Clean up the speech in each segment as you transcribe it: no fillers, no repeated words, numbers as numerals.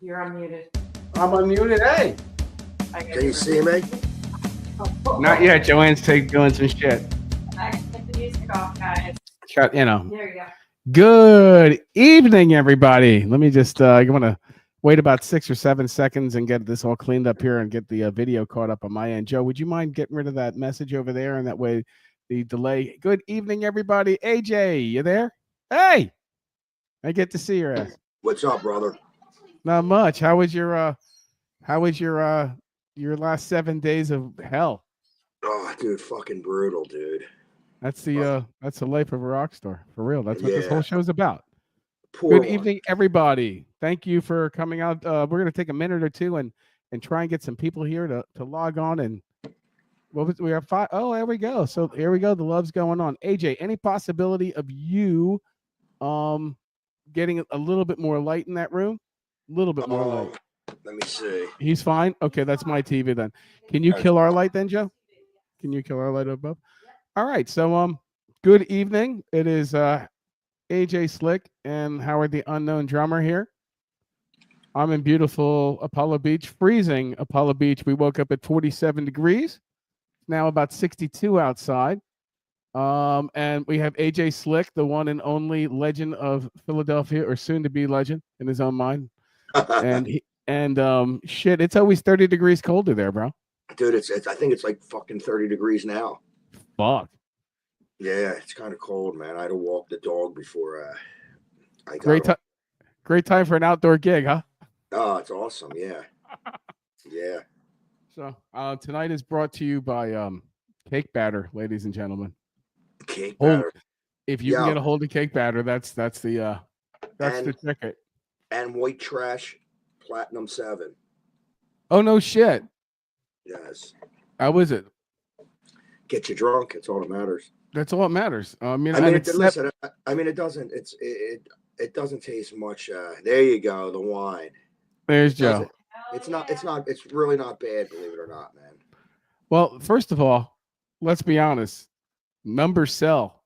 You're unmuted. I'm unmuted. Hey, Can you see me? not yet. Joanne's doing some shit. I can take the music off, guys. Shut. There you go. Good evening, everybody. Let me just. I want to wait about 6 or 7 seconds and get this all cleaned up here and get the video caught up on my end. Joe, would you mind getting rid of that message over there, and that way the delay. Good evening, everybody. AJ, you there? Hey, I get to see your ass. What's up, brother? Not much. How was your last 7 days of hell? Oh, dude, fucking brutal, dude. That's the life of a rock star, for real. That's what this Yeah. whole show's about. Poor Good evening, everybody. Thank you for coming out. We're gonna take a minute or two and try and get some people here to log on. And we have 5. Oh, there we go. So here we go. The love's going on. AJ, any possibility of you getting a little bit more light in that room? A little bit more light. Let me see. He's fine. Okay, that's my TV then. Can you kill our light then, Joe? Can you kill our light above? All right. So good evening. It is AJ Slick and Howard the Unknown Drummer here. I'm in beautiful Apollo Beach, freezing Apollo Beach. We woke up at 47 degrees. Now about 62 outside. And we have AJ Slick, the one and only legend of Philadelphia, or soon to be legend in his own mind. And shit, it's always 30 degrees colder there, bro. Dude, it's I think it's like fucking 30 degrees now. Fuck. Yeah, it's kind of cold, man. I had to walk the dog before I got Great time for an outdoor gig, huh? Oh, it's awesome. Yeah. Yeah. So tonight is brought to you by Cake Batter, ladies and gentlemen. Cake batter. If you can get a hold of Cake Batter, that's the ticket. And White Trash Platinum 7. Oh no shit. Yes. How was it? Get you drunk. That's all that matters. That's all that matters. Listen. I mean, it doesn't. It doesn't taste much. There you go. The wine. There's Joe. It's not. It's really not bad. Believe it or not, man. Well, first of all, let's be honest. Numbers sell,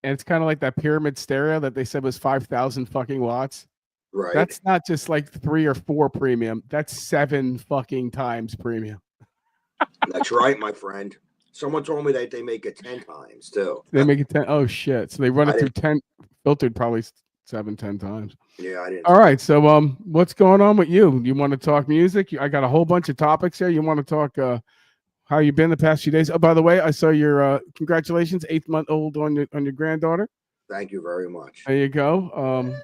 and it's kind of like that pyramid stereo that they said was 5,000 fucking watts. Right. That's not just like 3 or 4 premium. That's 7 fucking times premium. That's right, my friend. Someone told me that they make it 10 times too. They make it 10. Oh shit! So they run it through 10, filtered probably 7, 10 times. Yeah, I didn't. All right. So what's going on with you? You want to talk music? I got a whole bunch of topics here. You want to talk how you been the past few days? Oh, by the way, I saw your congratulations, 8-month-old on your granddaughter. Thank you very much. There you go.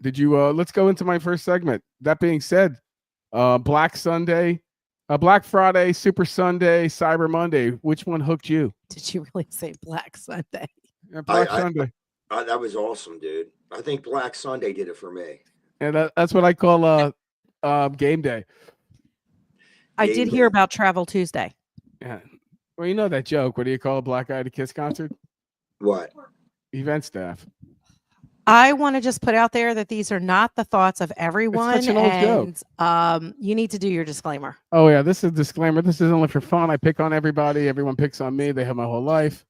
Did you let's go into my first segment. That being said, Black Sunday, Black Friday, Super Sunday, Cyber Monday. Which one hooked you? Did you really say Black Sunday? Yeah, Black Sunday. That was awesome, dude. I think Black Sunday did it for me. And that's what I call game day. I did hear about Travel Tuesday. Yeah. Well, you know that joke. What do you call a black guy at a Kiss concert? What? Event staff. I want to just put out there that these are not the thoughts of everyone. It's such an old joke. You need to do your disclaimer. Oh yeah, this is a disclaimer. This is only for fun. I pick on everybody. Everyone picks on me. They have my whole life.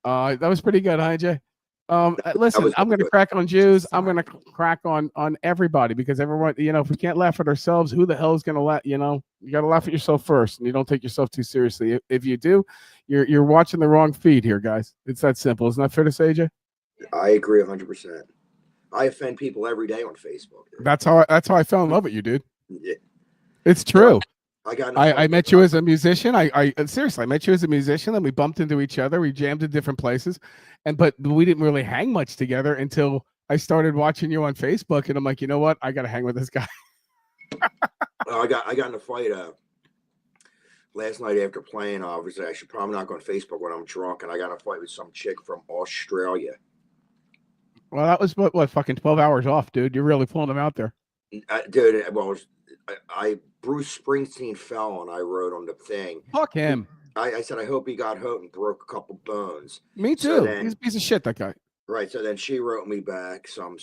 That was pretty good, huh, Jay? Listen, I'm going to crack on Jews. I'm going to crack on everybody, because everyone, if we can't laugh at ourselves, who the hell is going to laugh? You got to laugh at yourself first, and you don't take yourself too seriously. If you do, you're watching the wrong feed here, guys. It's that simple. Isn't that fair to say, Jay? I agree 100%. I offend people every day on Facebook. Dude. That's how I fell in love with you, dude. Yeah. It's true. I met you as a musician. I seriously, I met you as a musician, and we bumped into each other. We jammed in different places, but we didn't really hang much together until I started watching you on Facebook, and I'm like, you know what? I got to hang with this guy. I got in a fight last night after playing. Obviously, I should probably not go on Facebook when I'm drunk, and I got in a fight with some chick from Australia. Well, that was what fucking 12 hours off, dude. You're really pulling them out there, dude. Well, Bruce Springsteen fell, and I wrote on the thing. Fuck him. I said, I hope he got hurt and broke a couple bones. Me too. He's a piece of shit, that guy. Right. So then she wrote me back some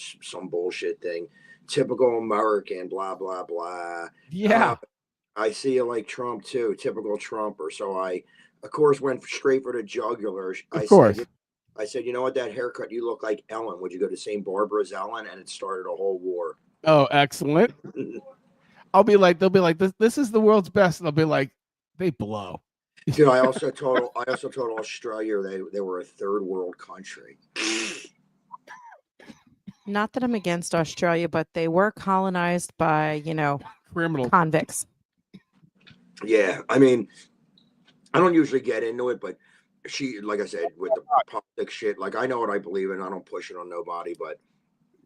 bullshit thing. Typical American, blah, blah, blah. Yeah. I see you like Trump too. Typical Trumper. So I, of course, went straight for the jugular. I said, you know what, that haircut, you look like Ellen. Would you go to the same barber as Ellen? And it started a whole war. Oh, excellent. I'll be like, they'll be like, this is the world's best, and I'll be like, they blow. Dude, I also told Australia they were a third world country. Not that I'm against Australia, but they were colonized by, Criminal. convicts. Yeah, I mean, I don't usually get into it, but she, like I said, with the politics shit, like I know what I believe in. I don't push it on nobody, but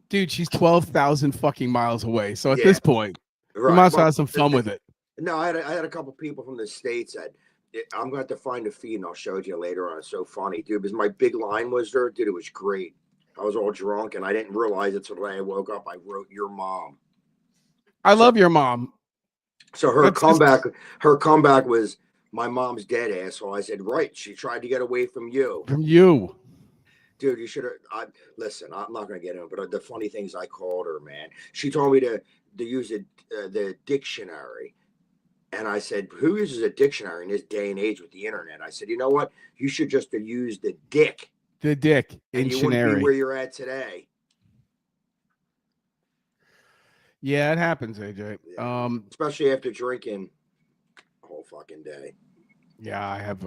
Dude, she's 12,000 fucking miles away. So at Yeah. this point, right, you might as well well, have some fun with it. No, I had a couple people from the States that I'm going to have to find a feed and I'll show it to you later on. It's so funny, dude, because my big line was there, dude. It was great. I was all drunk and I didn't realize it until I woke up. I wrote your mom. I love your mom. So her That's just- comeback was my mom's dead, asshole. I said, right. She tried to get away from you. From you. Dude, you should have. Listen, I'm not going to get into it, but the funny things I called her, man. She told me to use the dictionary. And I said, who uses a dictionary in this day and age with the internet? I said, you know what? You should just use the dick. The dick. And you wouldn't be where you're at today. Yeah, it happens, AJ. Yeah. Especially after drinking a whole fucking day. Yeah, I have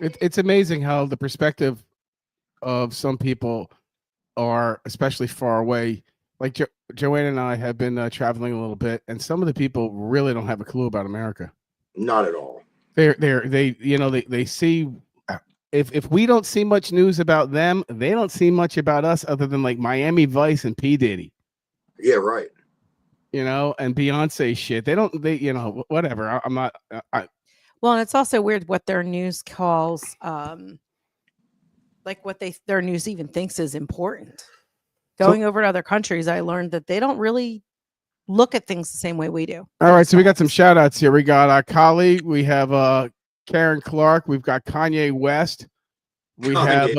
it's amazing how the perspective of some people are, especially far away. Like Joanne and I have been traveling a little bit, and some of the people really don't have a clue about America. Not at all. They see if we don't see much news about them, they don't see much about us other than like Miami Vice and P. Diddy. Yeah, right. And Beyonce shit. Whatever. I'm not. Well, and it's also weird what their news calls, like what their news even thinks is important. Going over to other countries, I learned that they don't really look at things the same way we do. All right, so we got some shout outs here. We got our colleague. We have Karen Clark. We've got Kanye West. We have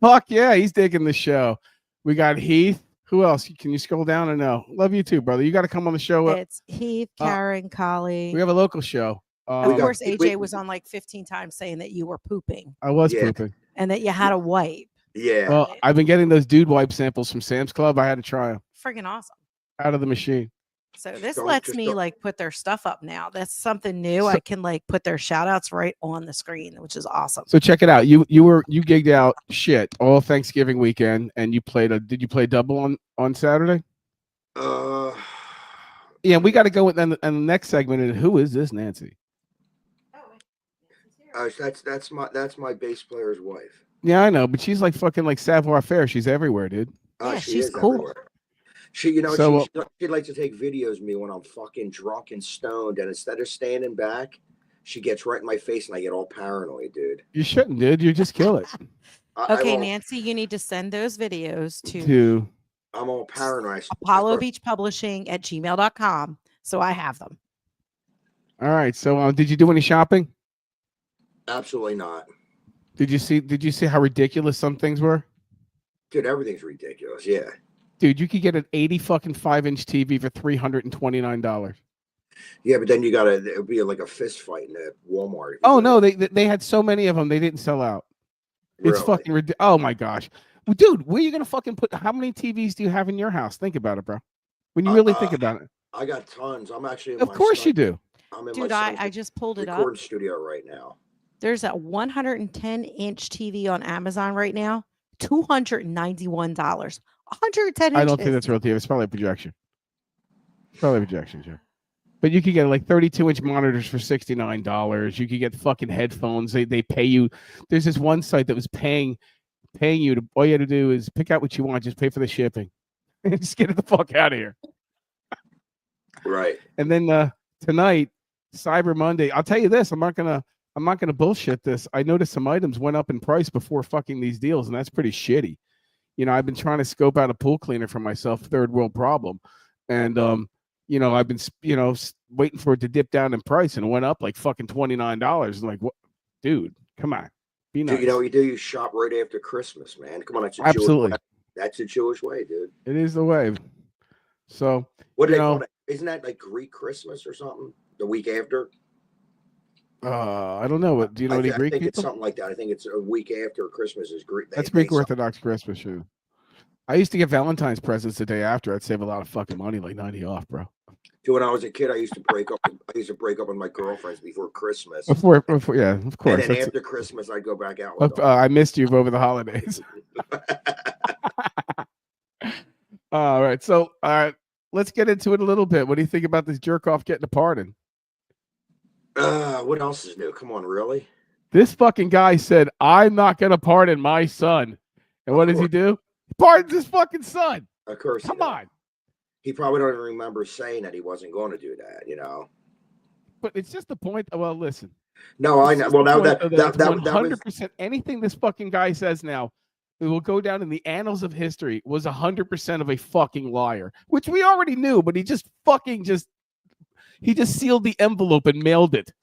fuck yeah, he's digging the show. We got Heath. Who else? Can you scroll down or no? Love you too, brother. You got to come on the show. It's Heath, Karen, Collie. We have a local show. Of course, AJ was on like 15 times saying that you were pooping. I was pooping. And that you had a wipe. Yeah. Well, I've been getting those dude wipe samples from Sam's Club. I had to try them. Friggin' awesome. Out of the machine. So this lets me like put their stuff up now. That's something new. So, I can like put their shout outs right on the screen, which is awesome. So check it out. You gigged out shit all Thanksgiving weekend, and you played did you play double on Saturday? Yeah, we got to go with and the next segment is who is this Nancy? That's my bass player's wife. Yeah, I know, but she's like fucking like savoir faire. She's everywhere, dude. Yeah, she's cool. Everywhere. She likes to take videos of me when I'm fucking drunk and stoned, and instead of standing back, she gets right in my face, and I get all paranoid, dude. You shouldn't, dude. You just kill it. Okay, Nancy, you need to send those videos to I'm all paranoid. Apollo Beach Publishing at gmail.com, so I have them. All right. So, did you do any shopping? Absolutely not. Did you see how ridiculous some things were? Dude, everything's ridiculous. Yeah. Dude, you could get an 85-inch TV for $329. Yeah, but then it'll be like a fist fight in a Walmart. Oh no, they had so many of them, they didn't sell out. It's fucking ridiculous. Oh my gosh. Well, dude, where are you gonna fucking put? How many TVs do you have in your house? Think about it, bro. When you really think about it. I got tons. I'm actually. Of course you do. I'm in Dude, I just pulled it up. Recording studio right now. There's a 110-inch TV on Amazon right now, $291. 110 inches. I don't think that's real TV. It's probably a projection. Probably a projection, sure. But you could get like 32-inch monitors for $69. You could get fucking headphones. They pay you. There's this one site that was paying you to. All you had to do is pick out what you want. Just pay for the shipping. Just get it the fuck out of here. Right. And then tonight, Cyber Monday. I'll tell you this. I'm not gonna bullshit this. I noticed some items went up in price before fucking these deals, and that's pretty shitty. I've been trying to scope out a pool cleaner for myself, third world problem. And, I've been, waiting for it to dip down in price, and it went up like fucking $29. I'm like, what? Dude, come on. Be nice. Dude, you know what you do? You shop right after Christmas, man. Come on. Absolutely. That's the Jewish way, dude. It is the way. So, what do they call it? Isn't that like Greek Christmas or something? The week after? I don't know. What do you know? Any Greek I think people? It's something like that. I think it's a week after Christmas is Greek. That's Greek Orthodox Christmas. I used to get Valentine's presents the day after. I'd save a lot of fucking money, like 90 off, bro. Dude, when I was a kid, I used to break up. I used to break up with my girlfriends before Christmas. Before yeah, of And course. then after Christmas, I'd go back out with them. I missed you over the holidays. All right, so let's get into it a little bit. What do you think about this jerk off getting a pardon? What else is new? Come on, really? This fucking guy said, "I'm not gonna pardon my son," and what does he do? He pardons his fucking son. Of course. Come on. He probably don't even remember saying that he wasn't going to do that, you know. But it's just the point. Well, listen. No, I know. Well, now that 100% anything this fucking guy says now, it will go down in the annals of history, was 100% of a fucking liar, which we already knew. But he just sealed the envelope and mailed it.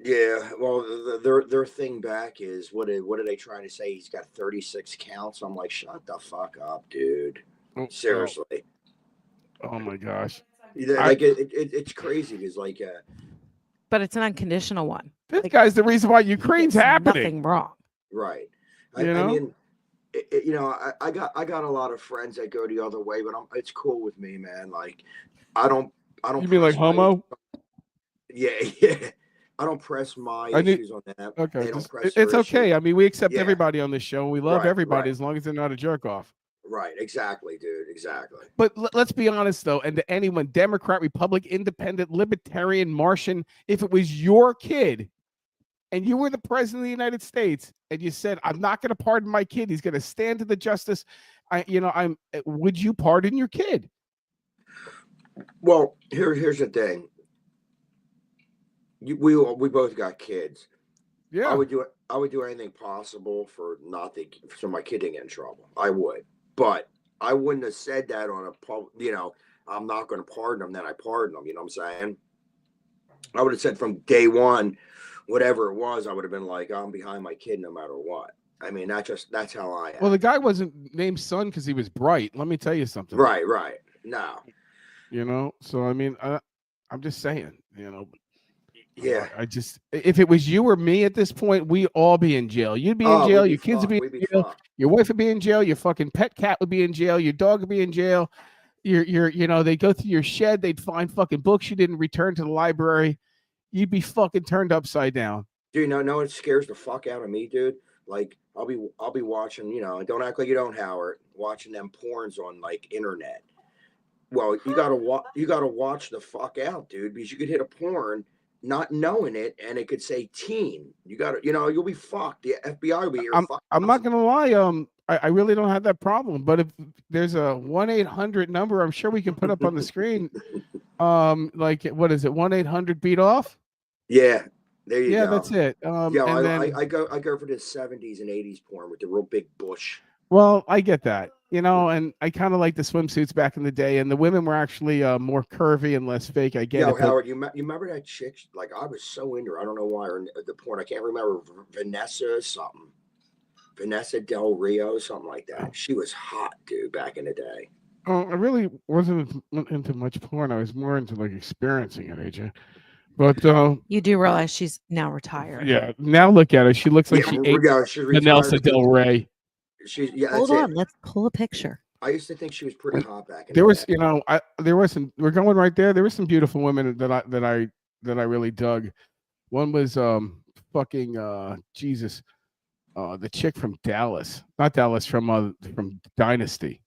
Yeah, well, their thing back is what are they trying to say? He's got 36 counts. I'm like, shut the fuck up, dude. Seriously. Oh my gosh. Like it's crazy because like. But it's an unconditional one. This guy's the reason why Ukraine's happening. Nothing wrong. Right. You know? I mean, you know, I got a lot of friends that go the other way, but it's cool with me, man. Like, I don't. You mean like homo? Yeah. I don't press my issues on that. Okay, They don't press it's their okay. issues. I mean, we accept everybody on this show. We love everybody right. as long as they're not a jerk off. Right, exactly, dude, exactly. But let's be honest, though, and to anyone, Democrat, Republic, Independent, Libertarian, Martian, if it was your kid and you were the president of the United States and you said, "I'm not going to pardon my kid. He's going to stand to the justice," would you pardon your kid? Well, here's the thing. We both got kids. Yeah, I would do anything possible for so my kid didn't get in trouble. I would, but I wouldn't have said that on a public. You know, I'm not going to pardon him. Then I pardon him. You know what I'm saying? I would have said from day one, whatever it was, I would have been like, I'm behind my kid no matter what. I mean, that's how I am. Well, the guy wasn't named son because he was bright. Let me tell you something. Right. No. You know, so I mean, I'm just saying. You know. Yeah. If it was you or me at this point, we all be in jail. You'd be in jail. Your kids would be in jail. Fucked. Your wife would be in jail. Your fucking pet cat would be in jail. Your dog would be in jail. They'd go through your shed. They'd find fucking books you didn't return to the library. You'd be fucking turned upside down. Dude, no, it scares the fuck out of me, dude. Like, I'll be watching, you know, don't act like you don't, Howard, watching them porns on like internet. Well, you gotta watch the fuck out, dude, because you could hit a porn not knowing it, and it could say teen. You got to, you'll be fucked. The FBI will be here. I'm not gonna lie. I really don't have that problem. But if there's a 1-800 number, I'm sure we can put up on the screen. Like what is it? 1-800 beat off. Yeah, there you go. Yeah, that's it. I go for the 70s and 80s porn with the real big bush. Well, I get that, and I kind of like the swimsuits back in the day, and the women were actually more curvy and less fake. I get it. Howard, you remember that chick? Like, I was so into her. I don't know why. Or the porn, I can't remember. Vanessa something. Vanessa Del Rio, something like that. She was hot, dude, back in the day. Oh, I really wasn't into much porn. I was more into like experiencing it, AJ. But you do realize she's now retired. Yeah. Now look at her. She looks like she ate Vanessa Del Rey. Hold on, let's pull a picture. I used to think she was pretty hot back in there the was, day. there was some. We're going right there. There were some beautiful women that I really dug. One was Jesus, the chick from Dallas, not Dallas, from Dynasty,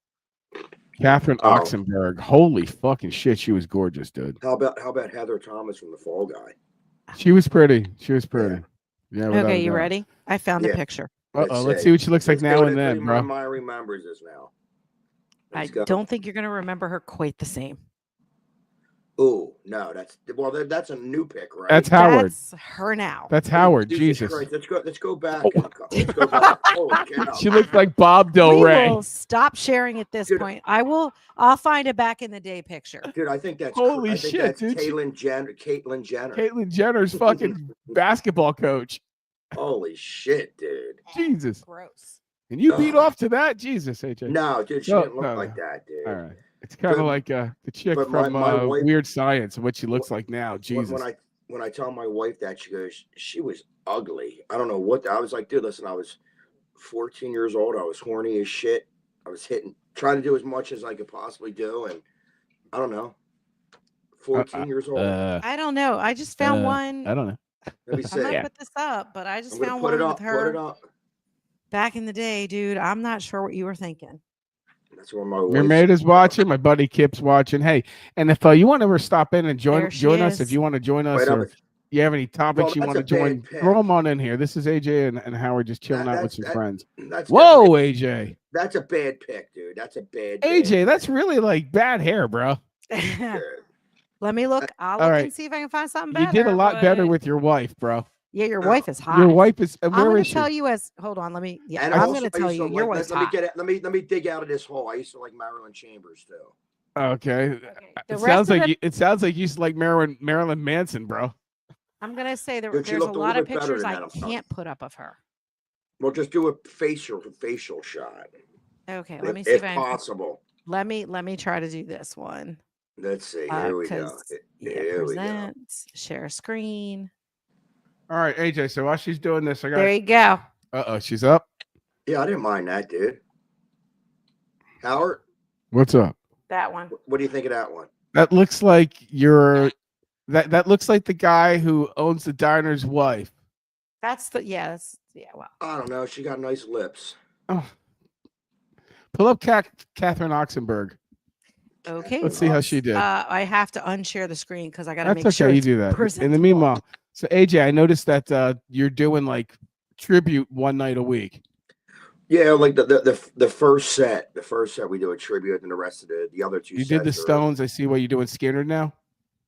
Catherine Oxenberg. Holy fucking shit, she was gorgeous, dude. How about Heather Thomas from The Fall Guy? She was pretty. Yeah. Okay, you ready? I found a picture. Let's see what she looks like now and then, bro. My remembers this now. I don't think you're gonna remember her quite the same. Oh no, that's a new pic, right? That's Howard. That's her now. That's Howard. Jesus. Christ. Let's go back. Let's go back. She looks like Bob Del Rey. We will stop sharing at this point. I'll find a back in the day picture. Dude, I think that's holy shit, that's dude. Caitlyn Jenner. Caitlyn Jenner's fucking basketball coach. Holy shit, dude. Jesus. Gross. And you beat off to that? Jesus, AJ. No, dude, she didn't look like that, dude. All right. It's kind of like the chick from my wife, Weird Science and what she looks like now. Jesus. When I tell my wife that, she goes, she was ugly. I don't know what. I was like, dude, listen, I was 14 years old. I was horny as shit. I was hitting trying to do as much as I could possibly do, and I don't know. 14 years old. I don't know. I just found one. I don't know. Let me I see. might Yeah. put this up, but I just I'm gonna found put it one up. with Put it her up. back in the day, dude. I'm not sure what you were thinking. That's what my Your wife. mate is watching. My buddy Kip's watching. Hey, and if you want to ever stop in and There she join us, if is. you want to join us, Wait up. or you have any topics you that's want to a bad join, pick. throw them on in here. This is AJ and Howard just chilling out with some That- friends. That's Whoa, definitely- AJ. That's a bad pick, dude. That's a bad. AJ, bad that's pick. really like bad hair, bro. Yeah. Let me look. I'll All look right. and see if I can find something You better. did a lot better but- with your wife, bro. Yeah, your Oh, wife is hot. Your wife is. I'm Where going is to she? tell you as. Hold on. Let me. Yeah, And I'm also, going to I tell used you. to Your like- wife's let me hot. get it. Let me dig out of this hole. I used to like Marilyn Chambers too. Okay. The It rest sounds of like the- it sounds like you used to like Marilyn Manson, bro. I'm going to say Dude, she there's a looked a lot little of bit better pictures than I that, I'm telling you. can't put up of her. Well, just do a facial shot. Okay, let me if, see if I can. possible. Let me try to do this one. Let's see. Here we go. 'Cause, yeah, Here we go. present, share screen. All right, AJ. So while she's doing this, I got. There you go. She's up. Yeah, I didn't mind that, dude. Howard, What's up? That one. what do you think of that one? That looks like you're. That looks like the guy who owns the diner's wife. That's the well. I don't know. She got nice lips. Oh. Pull up Catherine Oxenberg. Okay. Let's see how she did. I have to unshare the screen because I got to That's make okay. sure. You it's do that. In the presentable. meanwhile, so AJ, I noticed that you're doing like tribute one night a week. Yeah, like the first set. The first set we do a tribute, and the rest of the other two. You did the sets are- Stones. I see what you're doing. Skinner now.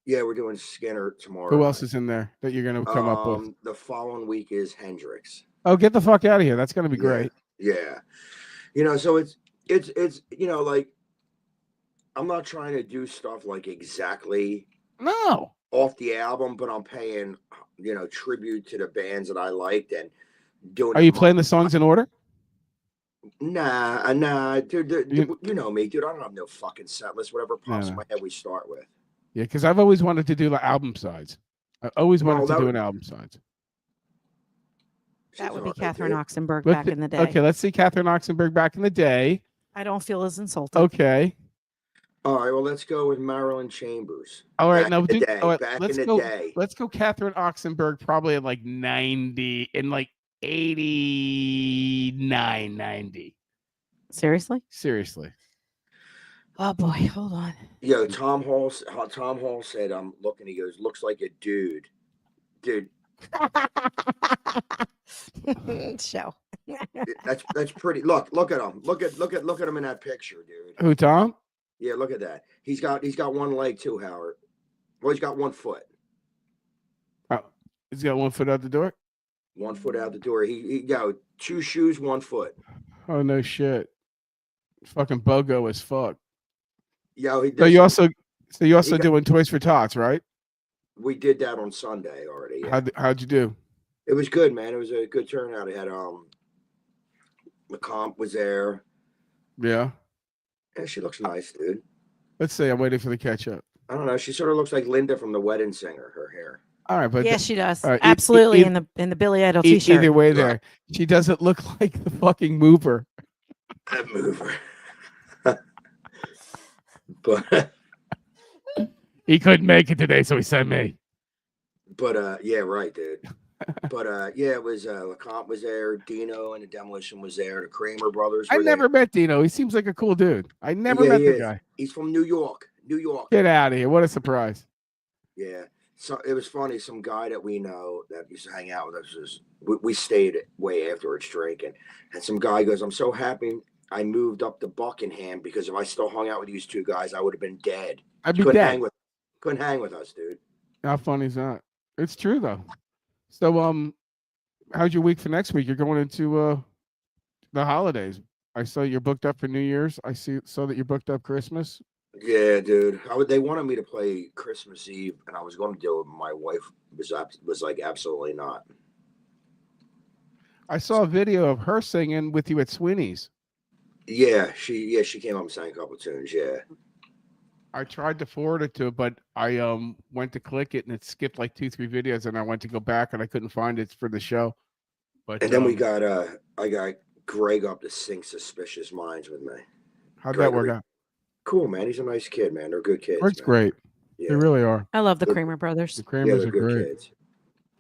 Yeah, we're doing Skinner tomorrow. Who else is in there that you're gonna come up with? The following week is Hendrix. Oh, get the fuck out of here! That's gonna be Yeah, great. Yeah, so it's like I'm not trying to do stuff like exactly No. off the album, but I'm paying tribute to the bands that I liked and doing. Are you playing the songs in order? Nah, dude. You- You know me, dude. I don't have no fucking set list. Whatever pops in No. my head, we start with. Yeah, because I've always wanted to do like album sides. I always wanted Well, to that do would- an album sides. That She's would be all right, Catherine dude. Oxenberg Let's back see- in the day. Okay, let's see Catherine Oxenberg back in the day. I don't feel as insulted. Okay. All right, well, let's go with Marilyn Chambers. All right, Back now in the do, day, all right, back let's in the go. day. Let's go Catherine Oxenberg probably in like 90 in like 89, 90. Seriously? Seriously. Oh boy, hold on. Yo, Tom Hall said, I'm looking, he goes, looks like a dude. Dude, Show. that's pretty. Look at him. Look at him in that picture, dude. Who, Tom? Yeah, look at that. He's got one leg too, Howard. Well, he's got 1 foot. Oh, he's got 1 foot out the door. 1 foot out the door. He got 2 shoes, 1 foot. Oh no shit. Fucking bogo as fuck. Yo, So you also got- doing Toys for Tots, right? we did that on Sunday already. Yeah. How'd you do? It was good, man. It was a good turnout. It had LeComp was there. Yeah. Yeah, she looks nice, dude. Let's see. I'm waiting for the catch up. I don't know. She sort of looks like Linda from The Wedding Singer. Her hair. All right, but Yes, she does. all right, Absolutely in the Billy Idol t-shirt. either way, there she doesn't look like the fucking mover. That mover. But He couldn't make it today, so he sent me. yeah, right, dude. But yeah, it was LeComp was there, Dino and the Demolition was there, the Kramer brothers. I were never there. met Dino. He seems like a cool dude. I never Yeah, met he the is. guy. He's from New York. New York. Get out of here! What a surprise. Yeah. So it was funny. Some guy that we know that used to hang out with us we stayed way afterwards drinking, and some guy goes, "I'm so happy I moved up to Buckingham because if I still hung out with these two guys, I would have been dead. I'd be Couldn't dead. hang with us, dude." How funny is that? It's true though. So how's your week for next week? You're going into the holidays. I saw you're booked up for New Year's. Saw that you're booked up Christmas. Yeah, dude. They wanted me to play Christmas Eve, and I was going to do it. My wife was like, absolutely not. I saw a video of her singing with you at Sweeney's. Yeah, she came up and sang a couple tunes. Yeah. I tried to forward it to her, but I went to click it and it skipped like 2-3 videos, and I went to go back and I couldn't find it for the show. But And then I got Greg up to sing Suspicious Minds with me. How'd that work Gregory. out? Cool, man. He's a nice kid, man. They're good kids. Greg's man. great. Yeah. They really are. I love the They're- Kramer brothers. The Yeah, Kramers they're are good great. kids.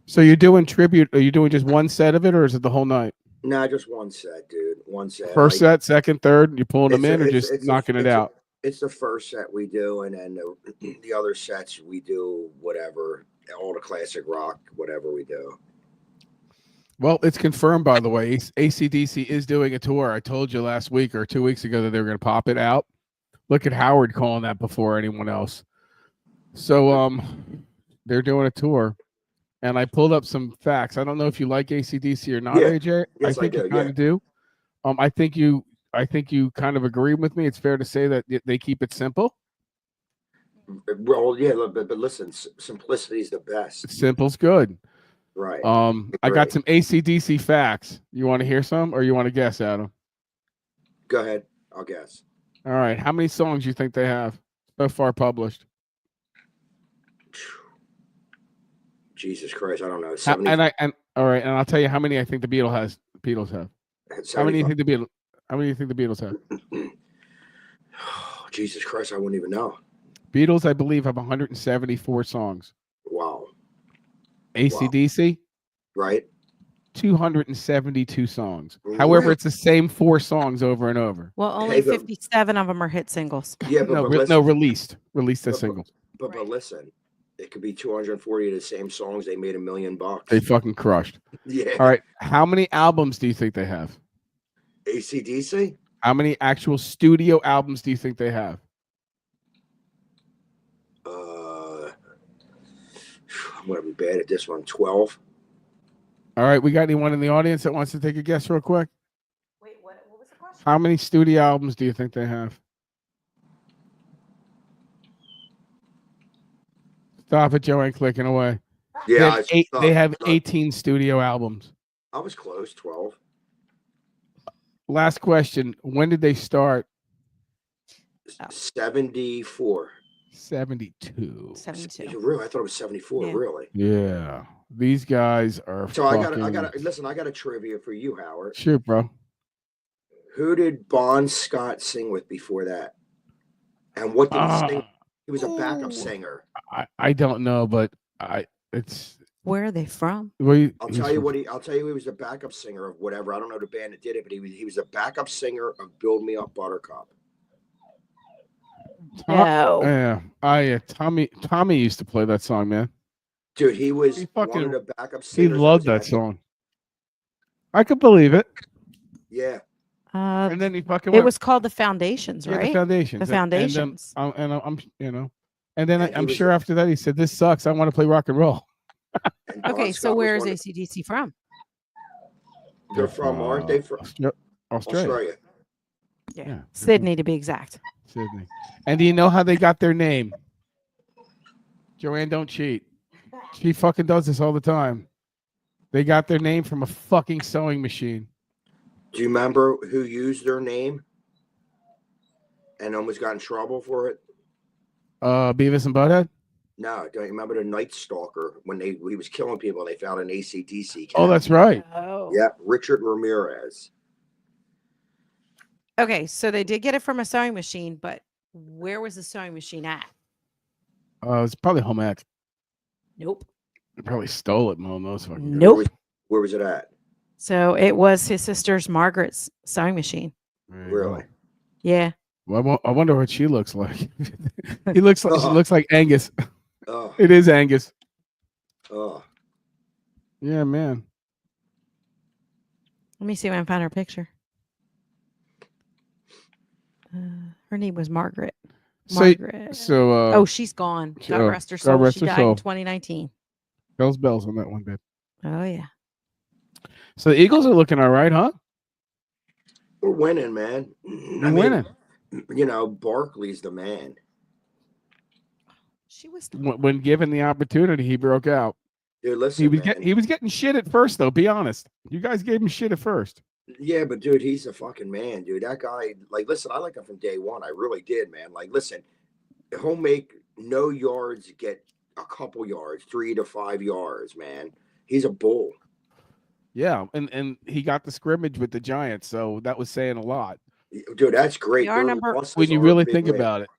So you're doing tribute? Are you doing just one set of it, or is it the whole night? Nah, just one set, dude. One set. First Like, set, second, third. You pulling them it's a- in, or it's- just it's a- knocking it it's a- out? It's the first set we do, and then the other sets we do whatever, all the classic rock, whatever we do. Well, it's confirmed, by the way. AC/DC is doing a tour. I told you last week or 2 weeks ago that they were going to pop it out. Look at Howard calling that before anyone else. So, they're doing a tour, and I pulled up some facts. I don't know if you like AC/DC or not, Yeah. AJ. Yes, I think do, you kind yeah. of do. I think you kind of agree with me. It's fair to say that they keep it simple. Well, yeah, but listen, simplicity is the best, Simple's good. right? I got Right. some AC/DC facts. You want to hear some, or you want to guess, Adam? Go ahead, I'll guess. All right. How many songs do you think they have so far published? Jesus Christ, I don't know. How- 70, and all right, and I'll tell you how many I think the Beatles have. How many do you 75. think the Beatles? How many do you think the Beatles have? Oh, Jesus Christ, I wouldn't even know. Beatles, I believe, have 174 songs. Wow, AC/DC, right? 272 songs. However, Really? it's the same 4 songs over and over. Well, only Hey, but- 57 of them are hit singles. Yeah, but, No, but re- listen, no, released as But- singles. but Right. listen, it could be 240 of the same songs. They made $1 million. They fucking crushed. Yeah. All right, how many albums do you think they have? AC/DC? How many actual studio albums do you think they have? I'm gonna be bad at this one. 12. All right, we got anyone in the audience that wants to take a guess real quick? Wait, what was the question? How many studio albums do you think they have? Stop it, Joe ain't clicking away. Yeah, They have 18 studio albums. I was close. 12. Last question. When did they start? Oh. 74. 72. 72. Really? I thought it was 74. Yeah. Really? Yeah. These guys are So I fucking... got listen. I got a trivia for you, Howard. Shoot, bro. Who did Bon Scott sing with before that? And what did he sing? He was a backup singer. I don't know, but it's... Where are they from? Well, I'll tell you he was a backup singer of whatever. I don't know the band that did it, but he was a backup singer of Build Me Up Buttercup. No. Yeah. Tommy used to play that song, man. Dude, he was He one fucking- of the backup He singers. loved that song. I could believe it. Yeah. And then he fucking It went, was called the Foundations, yeah, right? the Foundations. The Foundations. And I'm and then And he I'm was sure after that he said, "This sucks. I want to play rock and roll." And Bon Okay, Scott so was where is one of- AC/DC from? They're from, aren't they? From Australia. Australia. Yeah. Sydney, to be exact. Sydney. And do you know how they got their name? Joanne, don't cheat. She fucking does this all the time. They got their name from a fucking sewing machine. Do you remember who used their name and almost got in trouble for it? Beavis and Butthead? No, don't you remember the Night Stalker when he was killing people and they found an AC/DC? Oh, that's right. Oh. Yeah, Richard Ramirez. Okay, so they did get it from a sewing machine, but where was the sewing machine at? It's probably home ec. Nope. They probably stole it, Mo. Those fucking guys. Nope. Where was it at? So it was his sister's Margaret's sewing machine. There you Really? go. Yeah. Well, I wonder what she looks like. She looks like Angus. Oh, It is Angus. oh. Yeah, man. Let me see if I can find her picture. Her name was Margaret. So, Margaret. so Oh, she's gone. God oh, rest her God soul. rest She her died soul. in 2019. bells on that one, babe. Oh yeah. So the Eagles are looking all right, huh? We're winning, man. They're winning. You know, Barkley's the man. She was When given the opportunity, he broke out. Dude, listen, He was man. he was getting shit at first, though. Be honest. You guys gave him shit at first. Yeah, but dude, he's a fucking man, dude. That guy, like, listen, I liked him from day one. I really did, man. Like, listen, he'll make no yards get a couple yards, 3 to 5 yards, man. He's a bull. Yeah, and he got the scrimmage with the Giants, so that was saying a lot. Dude, that's great. They are Their number- losses When you are really big think wins. about it,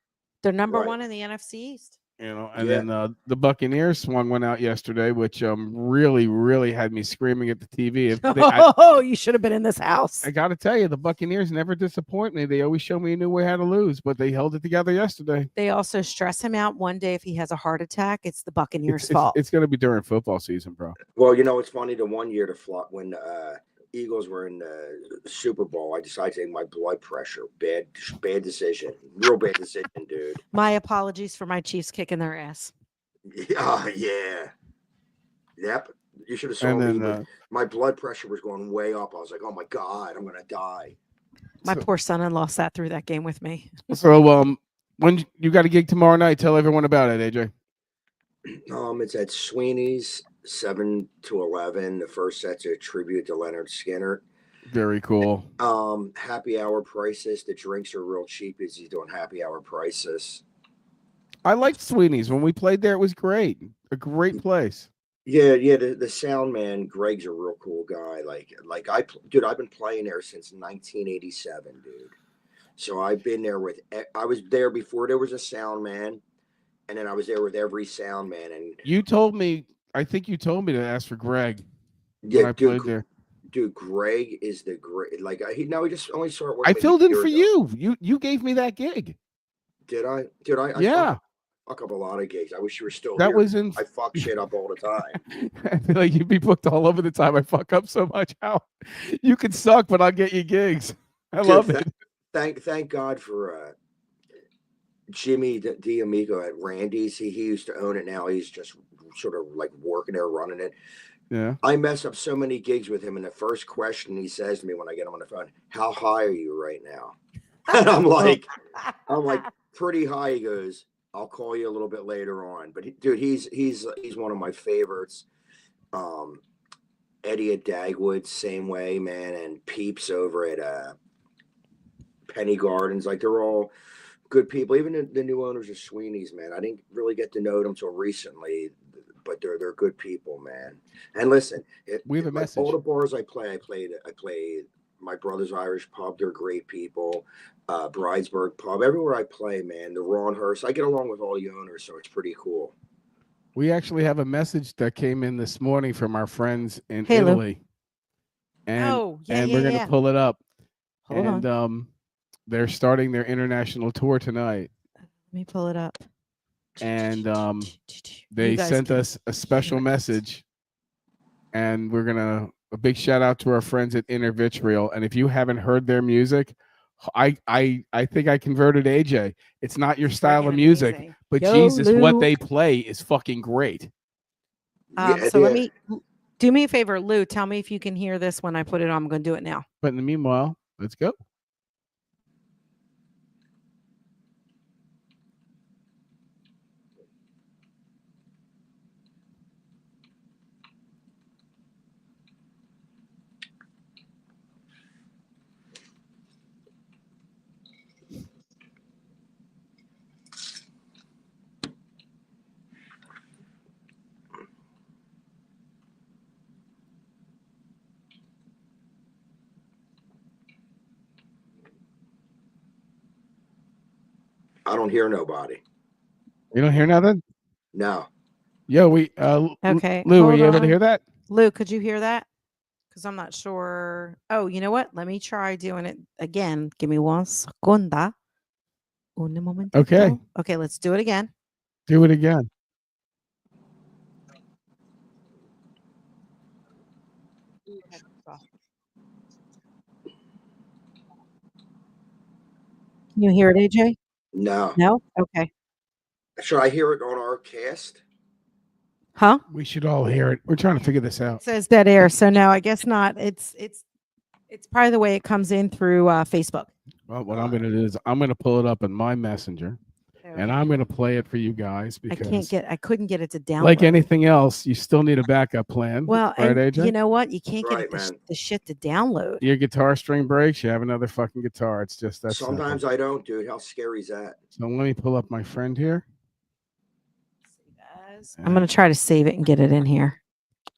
They're number Right. one in the NFC East. you know. And Yeah. then the Buccaneers swung one out yesterday, which really had me screaming at the TV. Oh, you should have been in this house. I got to tell you, the Buccaneers never disappoint me. They always show me a new way how to lose, but they held it together yesterday. They also stress him out one day if he has a heart attack. It's the Buccaneers' It's fault. going to be during football season, bro. Well, you know, it's funny. The one year when Eagles were in the Super Bowl, I decided to take my blood pressure. Bad decision. Real bad decision, dude. My apologies for my Chiefs kicking their ass. Yeah. Yep. You should have saw And me. then My blood pressure was going way up. I was like, oh my God, I'm going to die. My So- poor son-in-law sat through that game with me. so when you got a gig tomorrow night, tell everyone about it, AJ. It's at Sweeney's, 7 to 11. The first set's a tribute to Leonard Skinner. Very cool. Happy hour prices. The drinks are real cheap as he's doing happy hour prices. I liked Sweeney's when we played there. It was great. A great place. Yeah. The sound man, Greg's a real cool guy. I've been playing there since 1987, dude. So I've been there I was there before there was a sound man, and then I was there with every sound man. And You told me, I think you told me to ask for Greg when yeah, I played there. Dude, Greg is the great. Like he just only started working. I with me filled in years for ago. you gay me that gig. Did I? Did I? Yeah, Fuck up a lot of gigs. I wish you were still that here. was in. I fuck shit up all the time. I feel like you'd be booked all over the time. I fuck up so much. How you could suck, but I'll get you gigs. I Dude, love it. Thank God for Jimmy D'Amico at Randy's. He used to own it. Now he's just sort of like working there, running it. Yeah. I mess up so many gigs with him, and the first question he says to me when I get him on the phone, "How high are you right now?" And I'm like, pretty high. He goes, "I'll call you a little bit later on." But dude, he's one of my favorites. Eddie at Dagwood, same way, man, and Peeps over at Penny Gardens, like they're all good people. Even the new owners of Sweeney's, man, I didn't really get to know them till recently, but they're good people, man. And listen, We have a message. all the bars I played my brother's Irish Pub. They're great people. Bridesburg Pub, everywhere I play, man. The Ronhurst, I get along with all the owners, so it's pretty cool. We actually have a message that came in this morning from our friends in Hey, Lou. Italy, and yeah, we're gonna pull it up. Hold on. And they're starting their international tour tonight, Let me pull it up. and You they guys sent can us a special hear it. message, and we're gonna a big shout out to our friends at Inner Vitriol. And if you haven't heard their music, I think I converted AJ. It's not your style of Freaking music, amazing. but Yo, Jesus, what Lou. they play is fucking great. So let me do me a favor, Lou. Tell me if you can hear this when I put it on. I'm going to do it now. But in the meanwhile, let's go. I don't hear nobody. You don't hear nothing? No. Yo, we Okay, Lou, were hold you able to on. hear that? Lou, could you hear that? Because I'm not sure. Oh, you know what? Let me try doing it again. Give me 1 secunda. Un momentito. Okay. Okay, let's do it again. Do it again. Can you hear it, AJ? No. No? Okay. Should I hear it on our cast? Huh? We should all hear it. We're trying to figure this out. It says dead air. So no, I guess not. It's probably the way it comes in through Facebook. Well, what I'm going to do is I'm going to pull it up in my messenger, and I'm going to play it for you guys because I couldn't get it to download. like anything else, you still need a backup plan. Well, right, and AJ? you know what? You can't Right, get it man. the shit to download. Your guitar string breaks, you have another fucking guitar. It's just that simple. Sometimes I don't, dude. How scary is that? So let me pull up my friend here. I'm gonna try to save it and get it in here.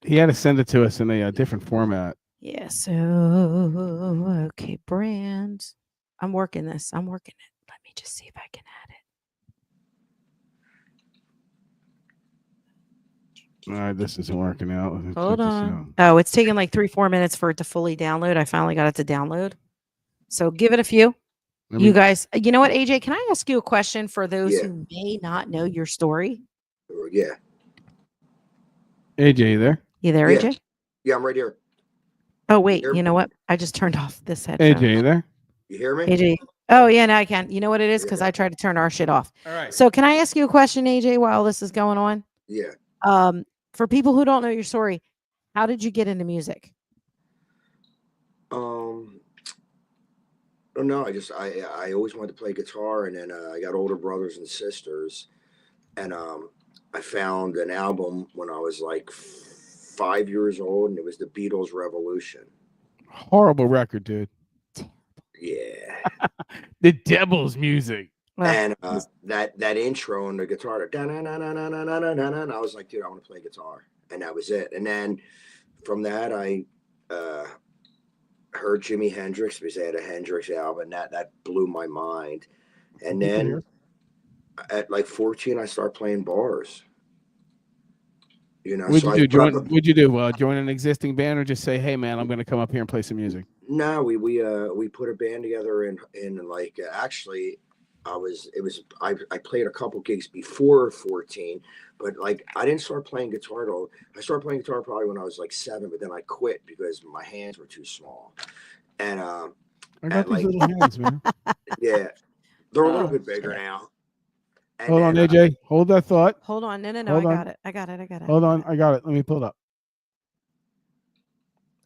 He had to send it to us in a different format. Yeah. So okay, brand. I'm working this. I'm working it. Let me just see if I can add it. All right, this isn't working out. Let's Hold check this on. out. Oh, it's taking like 3-4 minutes for it to fully download. I finally got it to download. So give it a few. Let You me- guys, you know what, AJ? Can I ask you a question for those Yeah. who may not know your story? Yeah. AJ, you there? You there, Yeah. AJ? Yeah, I'm right here. Oh, wait. Here. You know what? I just turned off this headphone. AJ, you there? You hear me? AJ. Oh, yeah, now I can. You know what it is? Because Yeah. I tried to turn our shit off. All right. So can I ask you a question, AJ, while this is going on? Yeah. For people who don't know your story, how did you get into music? I don't know. I always wanted to play guitar, and then I got older brothers and sisters, and I found an album when I was like 5 years old, and it was the Beatles' Revolution. Horrible record, dude. Yeah. The devil's music. Well, And that intro and the guitar, and I was like, dude, I want to play guitar, and that was it. And then from that, I heard Jimi Hendrix because they had a Hendrix album, and that blew my mind. And then at like 14, I started playing bars. You know, What'd so you do? I What'd you do? Join an existing band, or just say, "Hey, man, I'm going to come up here and play some music"? No, we put a band together in like actually I played a couple gigs before 14, but like I didn't start playing guitar at all. I started playing guitar probably when I was like 7, but then I quit because my hands were too small. And I got these like- little hands, man. yeah, they're a little Oh, bit bigger now. And Hold on, then, AJ. Hold that thought. hold on. No. Hold I on. got it. I got it. Hold on. I got it. Let me pull it up.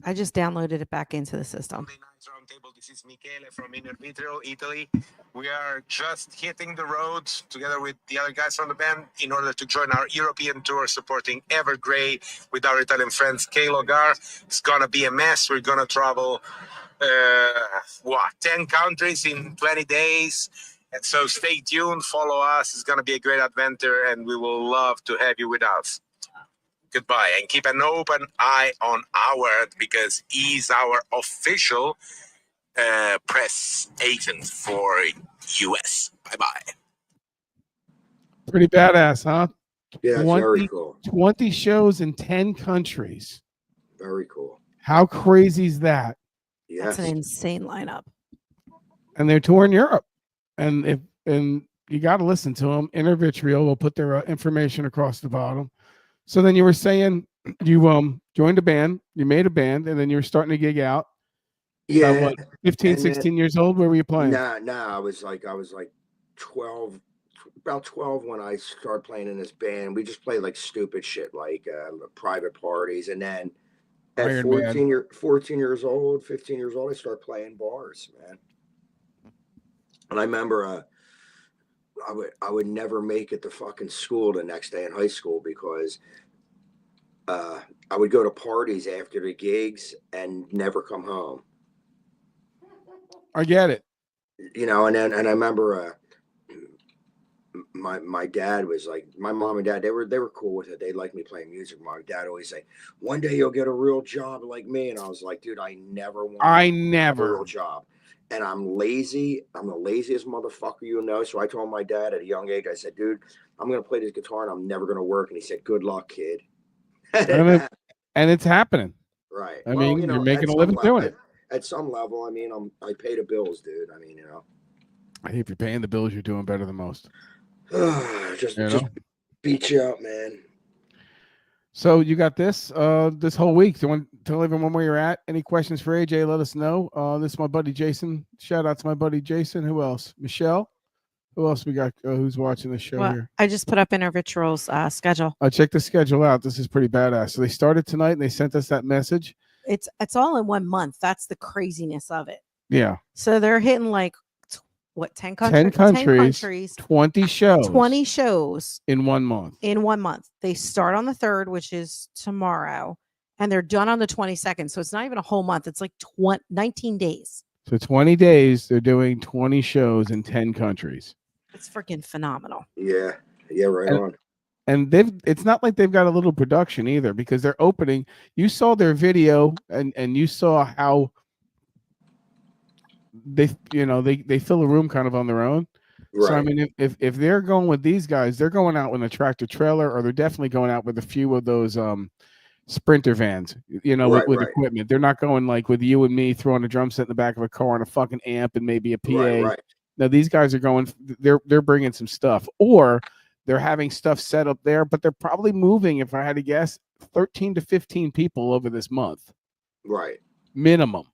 I just downloaded it back into the system. Monday Nights Roundtable. This is Michele from Inner Vitro, Italy. We are just hitting the road together with the other guys from the band in order to join our European tour supporting Evergrey with our Italian friends K Logar. It's gonna be a mess. We're gonna travel 10 countries in 20 days. And so stay tuned, follow us. It's gonna be a great adventure, and we will love to have you with us. Goodbye, and keep an open eye on Howard because he's our official press agent for US. Bye-bye. Pretty badass, huh? yeah, it's 20 very cool. 20 shows in 10 countries. Very cool. How crazy is that? Yes. That's an insane lineup. And they're touring Europe. And you got to listen to them. Inner Vitriol will put their information across the bottom. So then you were saying you joined a band, you made a band, and then you were starting to gig out. Yeah. What, 15, and then- 16 years old? Where were you playing? Nah, I was like 12, about 12 when I started playing in this band. We just played like stupid shit, like private parties. And then at Iron 14 years old, 15 years old, I started playing bars, man. And I remember I would never make it to fucking school the next day in high school because I would go to parties after the gigs and never come home. I get it. You know, and I remember my dad was like, my mom and dad, they were cool with it. They liked me playing music. My dad always say, one day you'll get a real job like me. And I was like, dude, I never want I a never. real job. And I'm lazy. I'm the laziest motherfucker you know. So I told my dad at a young age, I said, dude, I'm going to play this guitar and I'm never going to work. And he said, good luck, kid. And it's happening. Right. I mean, you know, you're making at a living some doing level- it. At some level, I mean, I pay the bills, dude. I mean, you know. If you're paying the bills, you're doing better than most. just You know? beat you up, man. So you got this this whole week. Do you want to tell everyone where you're at? Any questions for AJ? Let us know. This is my buddy Jason. Shout out to my buddy Jason. Who else? Michelle. Who else we got? Who's watching the show Well, here? I just put up Inner Vitrol's schedule. Check the schedule out. This is pretty badass. So they started tonight and they sent us that message. It's all in 1 month. That's the craziness of it. Yeah, So they're hitting like 10 countries? 10 countries, 10 countries, 20 shows. 20 shows in 1 month. in 1 month. They start on the 3rd, which is tomorrow, and they're done on the 22nd. So it's not even a whole month. It's like 19 days. So 20 days, they're doing 20 shows in 10 countries. It's freaking phenomenal. Yeah, right And- on. And it's not like they've got a little production either, because they're opening. You saw their video and you saw how they fill a room kind of on their own. Right. So I mean, if they're going with these guys, they're going out with a tractor trailer, or they're definitely going out with a few of those Sprinter vans, Right, with right. equipment. They're not going like with you and me throwing a drum set in the back of a car and a fucking amp and maybe a PA. Right. Now these guys are going. They're bringing some stuff, or they're having stuff set up there, but they're probably moving. If I had to guess, 13 to 15 people over this month, Right. minimum,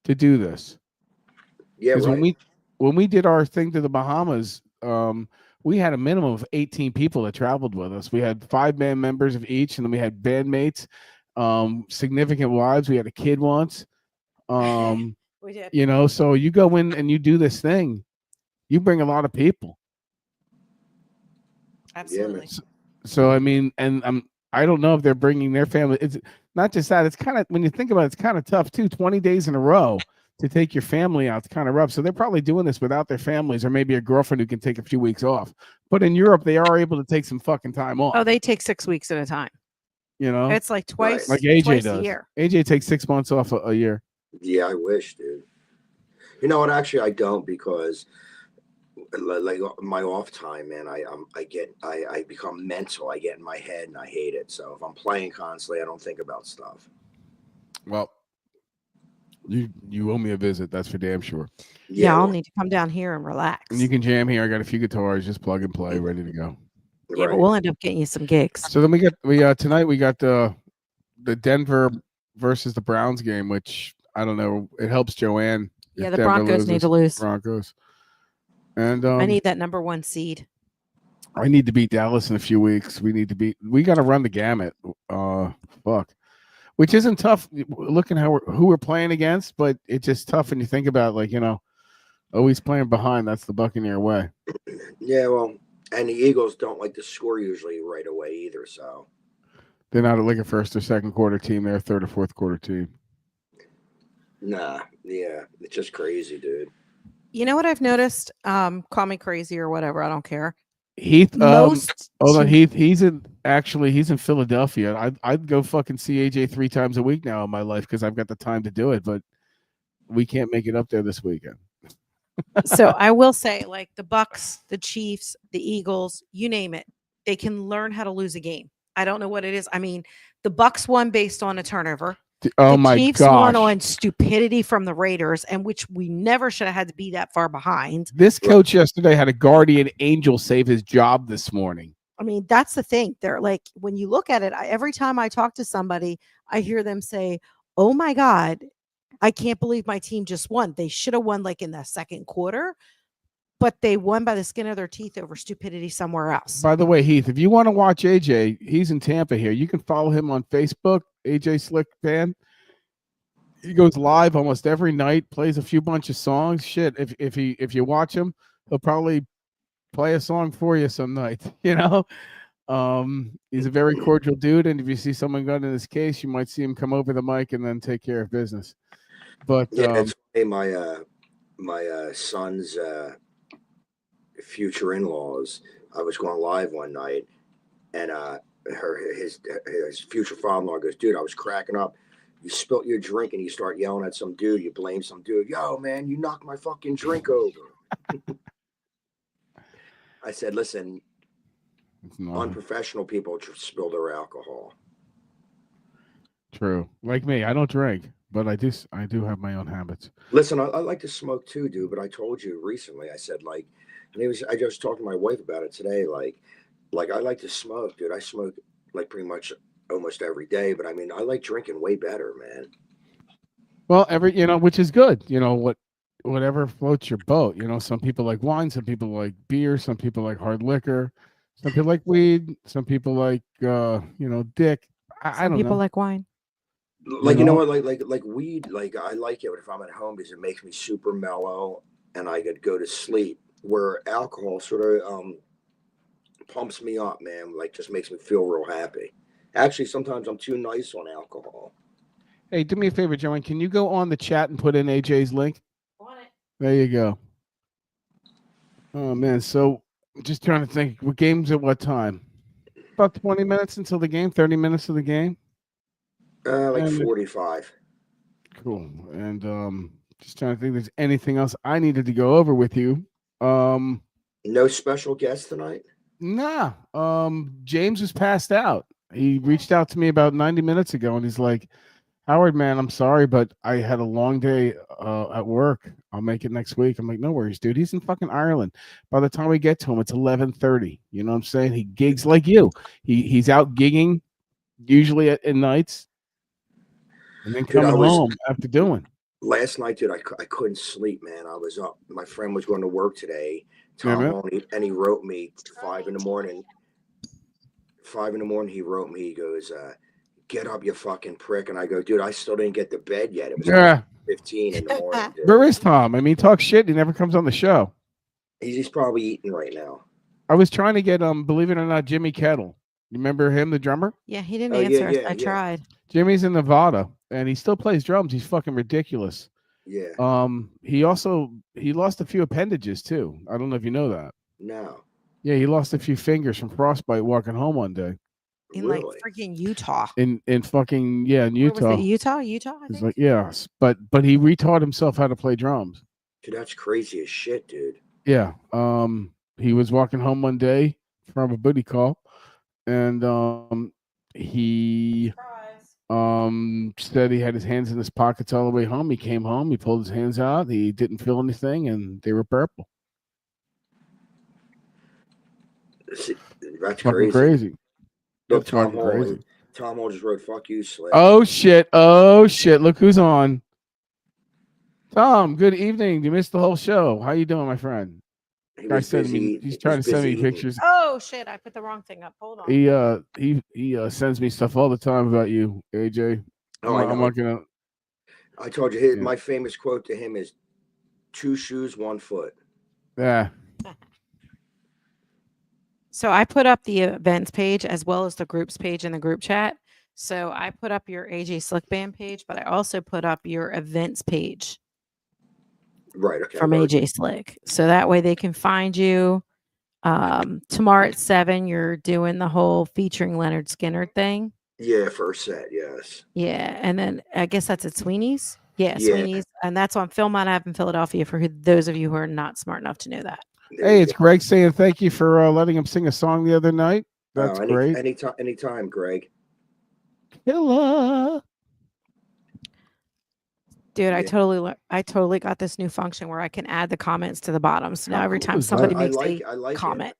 to do this. Yeah. Because Right. when we did our thing to the Bahamas, we had a minimum of 18 people that traveled with us. We had 5 band members of each, and then we had bandmates, significant wives. We had a kid once. We did. So you go in and you do this thing, you bring a lot of people. Absolutely. So I mean, and I don't know if they're bringing their family. It's not just that. It's kind of, when you think about it, it's kind of tough too. 20 days in a row to take your family out. It's kind of rough. So they're probably doing this without their families, or maybe a girlfriend who can take a few weeks off. But in Europe, they are able to take some fucking time off. Oh, they take 6 weeks at a time. It's like twice, like AJ twice does. a year. AJ takes 6 months off a year. Yeah, I wish, dude. You know what? Actually, I don't, because like my off time, man, I become mental. I get in my head and I hate it. So if I'm playing constantly, I don't think about stuff. Well, you owe me a visit. That's for damn sure. Yeah, I'll well, need to come down here and relax. And you can jam here. I got a few guitars. Just plug and play, ready to go. Yeah, but right. we'll end up getting you some gigs. So then tonight we got the Denver versus the Browns game, which I don't know. It helps Joanne. Yeah, if the Denver Broncos need to lose. Broncos. And I need that number 1 seed. I need to beat Dallas in a few weeks. We got to run the gamut. Fuck. Which isn't tough looking who we're playing against, but it's just tough when you think about, like, always playing behind. That's the Buccaneer way. Yeah, well, and the Eagles don't like to score usually right away either. So They're not like a first or second quarter team. They're a third or fourth quarter team. nah, yeah, it's just crazy, dude. You know what I've noticed? Call me crazy or whatever. I don't care. Heath, Most hold on, teams- Heath. He's in Philadelphia. I'd go fucking see AJ 3 times a week now in my life because I've got the time to do it. But we can't make it up there this weekend. So I will say, like, the Bucks, the Chiefs, the Eagles, you name it, they can learn how to lose a game. I don't know what it is. I mean, the Bucks won based on a turnover. Oh The my Chiefs won gosh! on stupidity from the Raiders, and which we never should have had to be that far behind. This coach yesterday had a guardian angel save his job this morning. I mean, that's the thing. They're like, when you look at it, every time I talk to somebody, I hear them say, "Oh my God, I can't believe my team just won. They should have won like in the second quarter, but they won by the skin of their teeth over stupidity somewhere else." By the way, Heath, if you want to watch AJ, he's in Tampa here. You can follow him on Facebook, AJ Slick Fan. He goes live almost every night, plays a few bunch of songs. Shit, if you watch him, he'll probably play a song for you some night. He's a very cordial dude, and if you see someone got in this case, you might see him come over the mic and then take care of business. But Yeah, it's funny, my son's future in-laws. I was going live one night, and his future father-in-law goes, "Dude, I was cracking up. You spilt your drink and you start yelling at some dude. You blame some dude. Yo, man, you knocked my fucking drink over." I said, "Listen, unprofessional people spill their alcohol." True. Like me, I don't drink, but I do have my own habits. Listen, I like to smoke too, dude. But I told you recently, I said, like, and I just talked to my wife about it today. Like I like to smoke, dude. I smoke like pretty much almost every day. But I mean, I like drinking way better, man. Well, which is good. Whatever floats your boat. Some people like wine, some people like beer, some people like hard liquor, some people like weed, some people like dick. I don't People know. like wine. Like, you know what, like weed, like I like it if I'm at home because it makes me super mellow and I could go to sleep. Where alcohol sort of pumps me up, man. Like, just makes me feel real happy. Actually, sometimes I'm too nice on alcohol. Hey, do me a favor, Joanne. Can you go on the chat and put in AJ's link? Want it? There you go. Oh man, so just trying to think. What game's at what time? About 20 minutes until the game. 30 minutes of the game. Like And- 45. Cool. And Just trying to think if there's anything else I needed to go over with you. No special guest tonight. Nah. James was passed out. He reached out to me about 90 minutes ago and he's like, Howard, man, I'm sorry, but I had a long day at work. I'll make it next week. I'm like, no worries, dude. He's in fucking Ireland. By the time we get to him, it's 11:30. You know what I'm saying? He gigs like you. He's out gigging usually at nights and then Dude, coming I was- home after doing. Last night, dude, I couldn't sleep, man. I was up. My friend was going to work today. Yeah, Tom man. Maloney, and he wrote me 5 in the morning. 5 in the morning, he wrote me. He goes, "Get up, you fucking prick!" And I go, "Dude, I still didn't get to bed yet. It was Yeah. 15 in the morning." Dude. Where is Tom? I mean, talk shit. He never comes on the show. He's probably eating right now. I was trying to get believe it or not, Jimmy Kettle. You remember him, the drummer? Yeah, he didn't Oh, yeah, answer us. yeah, I yeah. tried. Jimmy's in Nevada and he still plays drums. He's fucking ridiculous. Yeah. He lost a few appendages too. I don't know if you know that. No. Yeah, he lost a few fingers from frostbite walking home one day In Really? like freaking Utah. in fucking in Where was Utah. it? Utah, I It's think. like yes, but he retaught himself how to play drums. Dude, that's crazy as shit, dude. Yeah. He was walking home one day from a booty call, and he said he had his hands in his pockets all the way home. He came home, he pulled his hands out, he didn't feel anything, and they were purple. That's Fucking crazy. crazy. Look, That's Tom fucking Hall. crazy. Tom Hall just wrote "fuck you, Slick." Oh shit! Look who's on. Tom, good evening. You missed the whole show. How you doing, my friend? He Guy was sent me. busy. He's he trying to was send me busy eating. pictures. Oh shit! I put the wrong thing up. Hold on. He sends me stuff all the time about you, AJ. Oh, I'm I know. not gonna. I told you, Yeah. my famous quote to him is, 2 shoes, 1 foot. Yeah. So I put up the events page as well as the groups page in the group chat. So I put up your AJ Slick Band page, but I also put up your events page Right. Okay. from I got it. AJ Slick. So that way they can find you. Tomorrow at 7, you're doing the whole featuring Leonard Skinner thing. Yeah, first set. Yes. Yeah. And then I guess that's at Sweeney's. Yeah, Yeah. Sweeney's. And that's on Philmont Ave in Philadelphia for those of you who are not smart enough to know that. There Hey, you it's go. Greg saying thank you for letting him sing a song the other night. That's Oh, great. Anytime, Greg. Killer. Dude, Yeah. I totally got this new function where I can add the comments to the bottom. So now How every cool time is that? somebody I makes like. a I like comment,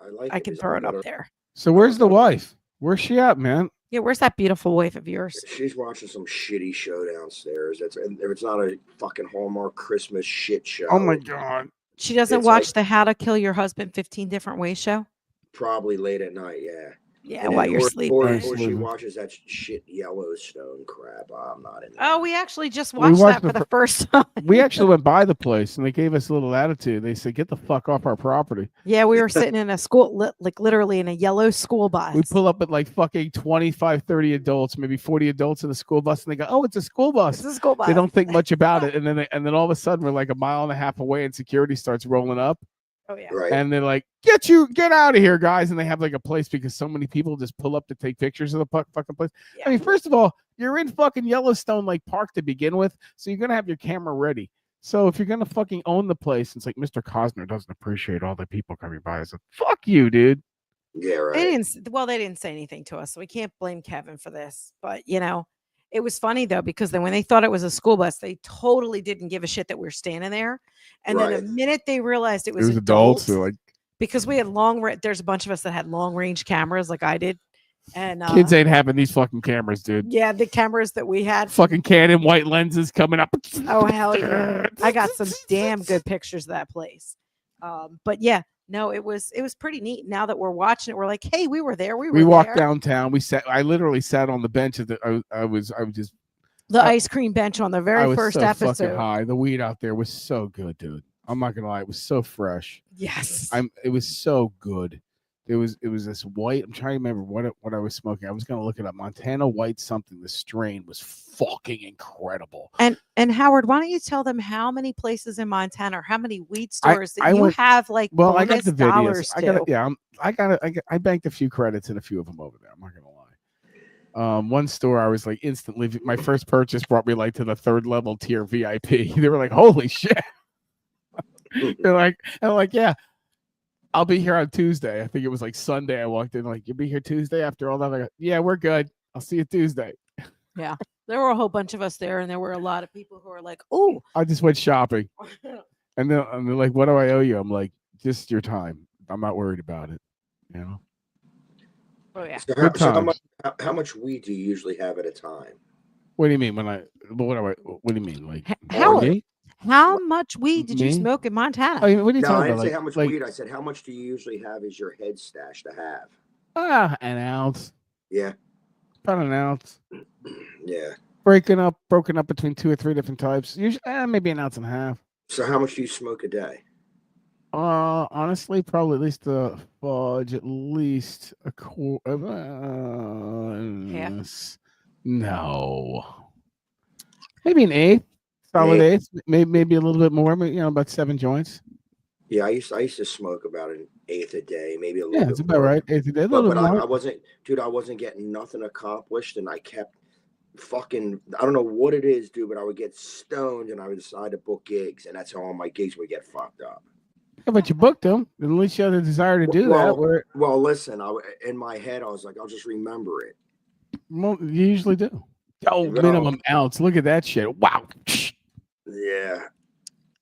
It. I like. I can throw it up there. So where's the wife? Where's she at, man? Yeah, where's that beautiful wife of yours? She's watching some shitty show downstairs. And if it's not a fucking Hallmark Christmas shit show. Oh my god. She doesn't It's watch like- the How to Kill Your Husband 15 Different Ways show. Probably late at night. Yeah. Yeah, And while then- you're or, sleeping. Or, Or or she sleeping. watches that shit Yellowstone crap. I'm not in. Oh, we actually just We watched watched that for the the first time. We actually went by the place and they gave us a little attitude. They said, "Get the fuck off our property." Yeah, we were sitting in a school, like literally in a yellow school bus. We pull up with like fucking 25, 30 adults, maybe 40 adults in the school bus, and they go, "Oh, it's a school bus." It's a school bus. They don't think much about it, and then all of a sudden we're like a mile and a half away, and security starts rolling up, Oh yeah. Right. and they're like, get out of here, guys!" And they have like a place because so many people just pull up to take pictures of the fucking place. I mean, first of all, you're in fucking Yellowstone Lake Park to begin with, so you're gonna have your camera ready. So if you're gonna fucking own the place, it's like Mr. Cosner doesn't appreciate all the people coming by. It's like, fuck you, dude. yeah. Right. They didn't say anything to us, so we can't blame Kevin for this. But you know, it was funny though because then when they thought it was a school bus, they totally didn't give a shit that we were standing there. And then Right. the minute they realized it It was, was adults. They're like, because we had there's a bunch of us that had long range cameras like I did, and kids ain't having these fucking cameras, dude. yeah, the cameras that we had. Fucking Canon white lenses coming up. Oh hell yeah! I got some damn good pictures of that place. But yeah, no, it was pretty neat. Now that we're watching it, we're like, hey, we were there. We walked there. downtown. I literally sat on the bench of the. I was just. The ice cream bench on the I very was first so fucking episode. high. The weed out there was so good, dude. I'm not gonna lie, it was so fresh. Yes. It was so good. It was this white. I'm trying to remember what I was smoking. I was gonna look it up. Montana white something. The strain was fucking incredible. And Howard, why don't you tell them how many places in Montana or how many weed I- stores that I you went- have like Well, I got bonus the dollars videos. to? I banked a few credits in a few of them over there. I'm not gonna One store I was like instantly. My first purchase brought me like to the 3rd level tier VIP. They were like, "Holy shit!" They're like, and I'm like, "Yeah, I'll be here on Tuesday." I think it was like Sunday. I walked in like, "You'll be here Tuesday?" After all that, I go, "Yeah, we're good. I'll see you Tuesday." There were a whole bunch of us there, and there were a lot of people who were like, "Oh, I just went shopping, and they're like, "What do I owe you?" I'm like, "Just your time. I'm not worried about it." You know. Oh yeah. So Good times. how much weed do you usually have at a time? What do you mean what do you mean? Like How- me? how much weed did you Me? smoke in Montana?" I mean, what are you No, I talking didn't about? say how much weed. I said how much do you usually have as your head stash to have? An ounce, Yeah, about an ounce. yeah. Broken up between 2 or 3 different types. Usually, maybe an ounce and a half. So how much do you smoke a day? Honestly, probably at least a fudge, at least a quarter. No, maybe an eighth, solid eighth. Maybe a little bit more. About 7 joints. Yeah, I used to smoke about an eighth a day, maybe a little Yeah, bit it's about more. right. Eighth a day, a little But bit more. I wasn't, dude. I wasn't getting nothing accomplished, and I kept fucking. I don't know what it is, dude. But I would get stoned, and I would decide to book gigs, and that's how all my gigs would get fucked up. Yeah, but you booked them. At least you had the desire to do Well, that. Well, listen. In my head, I was like, I'll just remember it. You usually do. Oh, No. minimum ounce. Look at that shit. Wow. Yeah.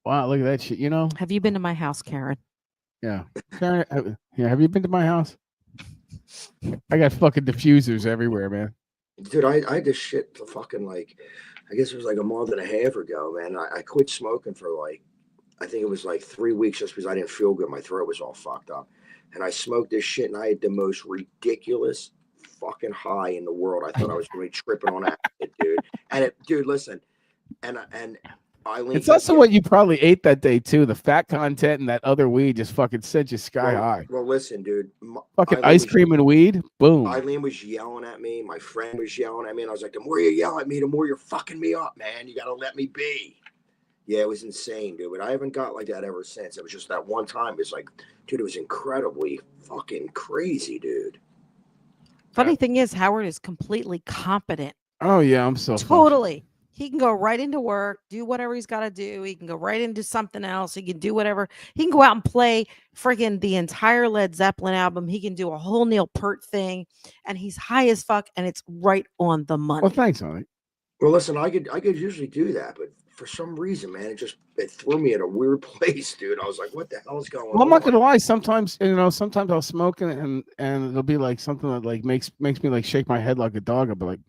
Wow, look at that shit. Have you been to my house, Karen? Yeah. Karen, yeah, have you been to my house? I got fucking diffusers everywhere, man. Dude, I had this shit for fucking like, I guess it was like a month and a half ago, man. I quit smoking for like, I think it was like 3 weeks just because I didn't feel good. My throat was all fucked up. And I smoked this shit and I had the most ridiculous fucking high in the world. I thought I was going to be tripping on acid, dude. And dude, listen, and Eileen. It's also what you probably ate that day too. The fat content and that other weed just fucking sent you sky high. Well, listen, dude. Fucking ice cream and weed. Boom. Eileen was yelling at me. My friend was yelling at me. And I was like, the more you yell at me, the more you're fucking me up, man. You got to let me be. Yeah, it was insane, dude. But I haven't got like that ever since. It was just that one time. It's like, dude, it was incredibly fucking crazy, dude. Funny thing is, Howard is completely competent. Oh yeah, I'm so totally. He can go right into work, do whatever he's got to do. He can go right into something else. He can do whatever. He can go out and play friggin' the entire Led Zeppelin album. He can do a whole Neil Peart thing, and he's high as fuck, and it's right on the money. Well, thanks, honey. Well, listen, I could usually do that, but for some reason, man, it threw me in a weird place, dude. I was like, what the hell is going on? Well, I'm not gonna lie. Sometimes I'll smoke and it'll be like something that like makes me like shake my head like a dog. I'll be like,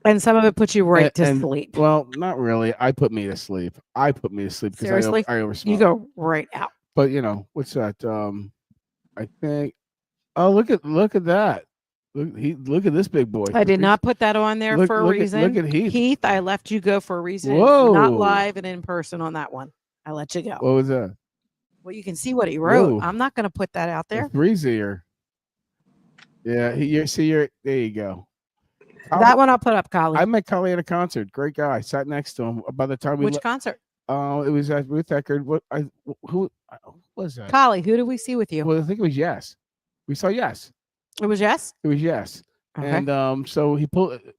and some of it puts you right to sleep. Well, not really. I put me to sleep. Because Seriously? I oversmoke. You go right out. But what's that? I think. Oh, look at that. Look at this big boy. I did not put that on there for a reason. Look at Heath. Heath, I left you go for a reason. Whoa. Not live and in person on that one. I let you go. What was that? Well, you can see what he wrote. Whoa. I'm not going to put that out there. 3-0. Yeah, there you go. That one I'll put up, Collie. I met Collie at a concert. Great guy. Sat next to him. By the time we Which concert? It was at Ruth Eckerd. Who was that? Collie, who did we see with you? Well, I think it was Yes. We saw Yes. It was Yes? It was Yes. Okay. And so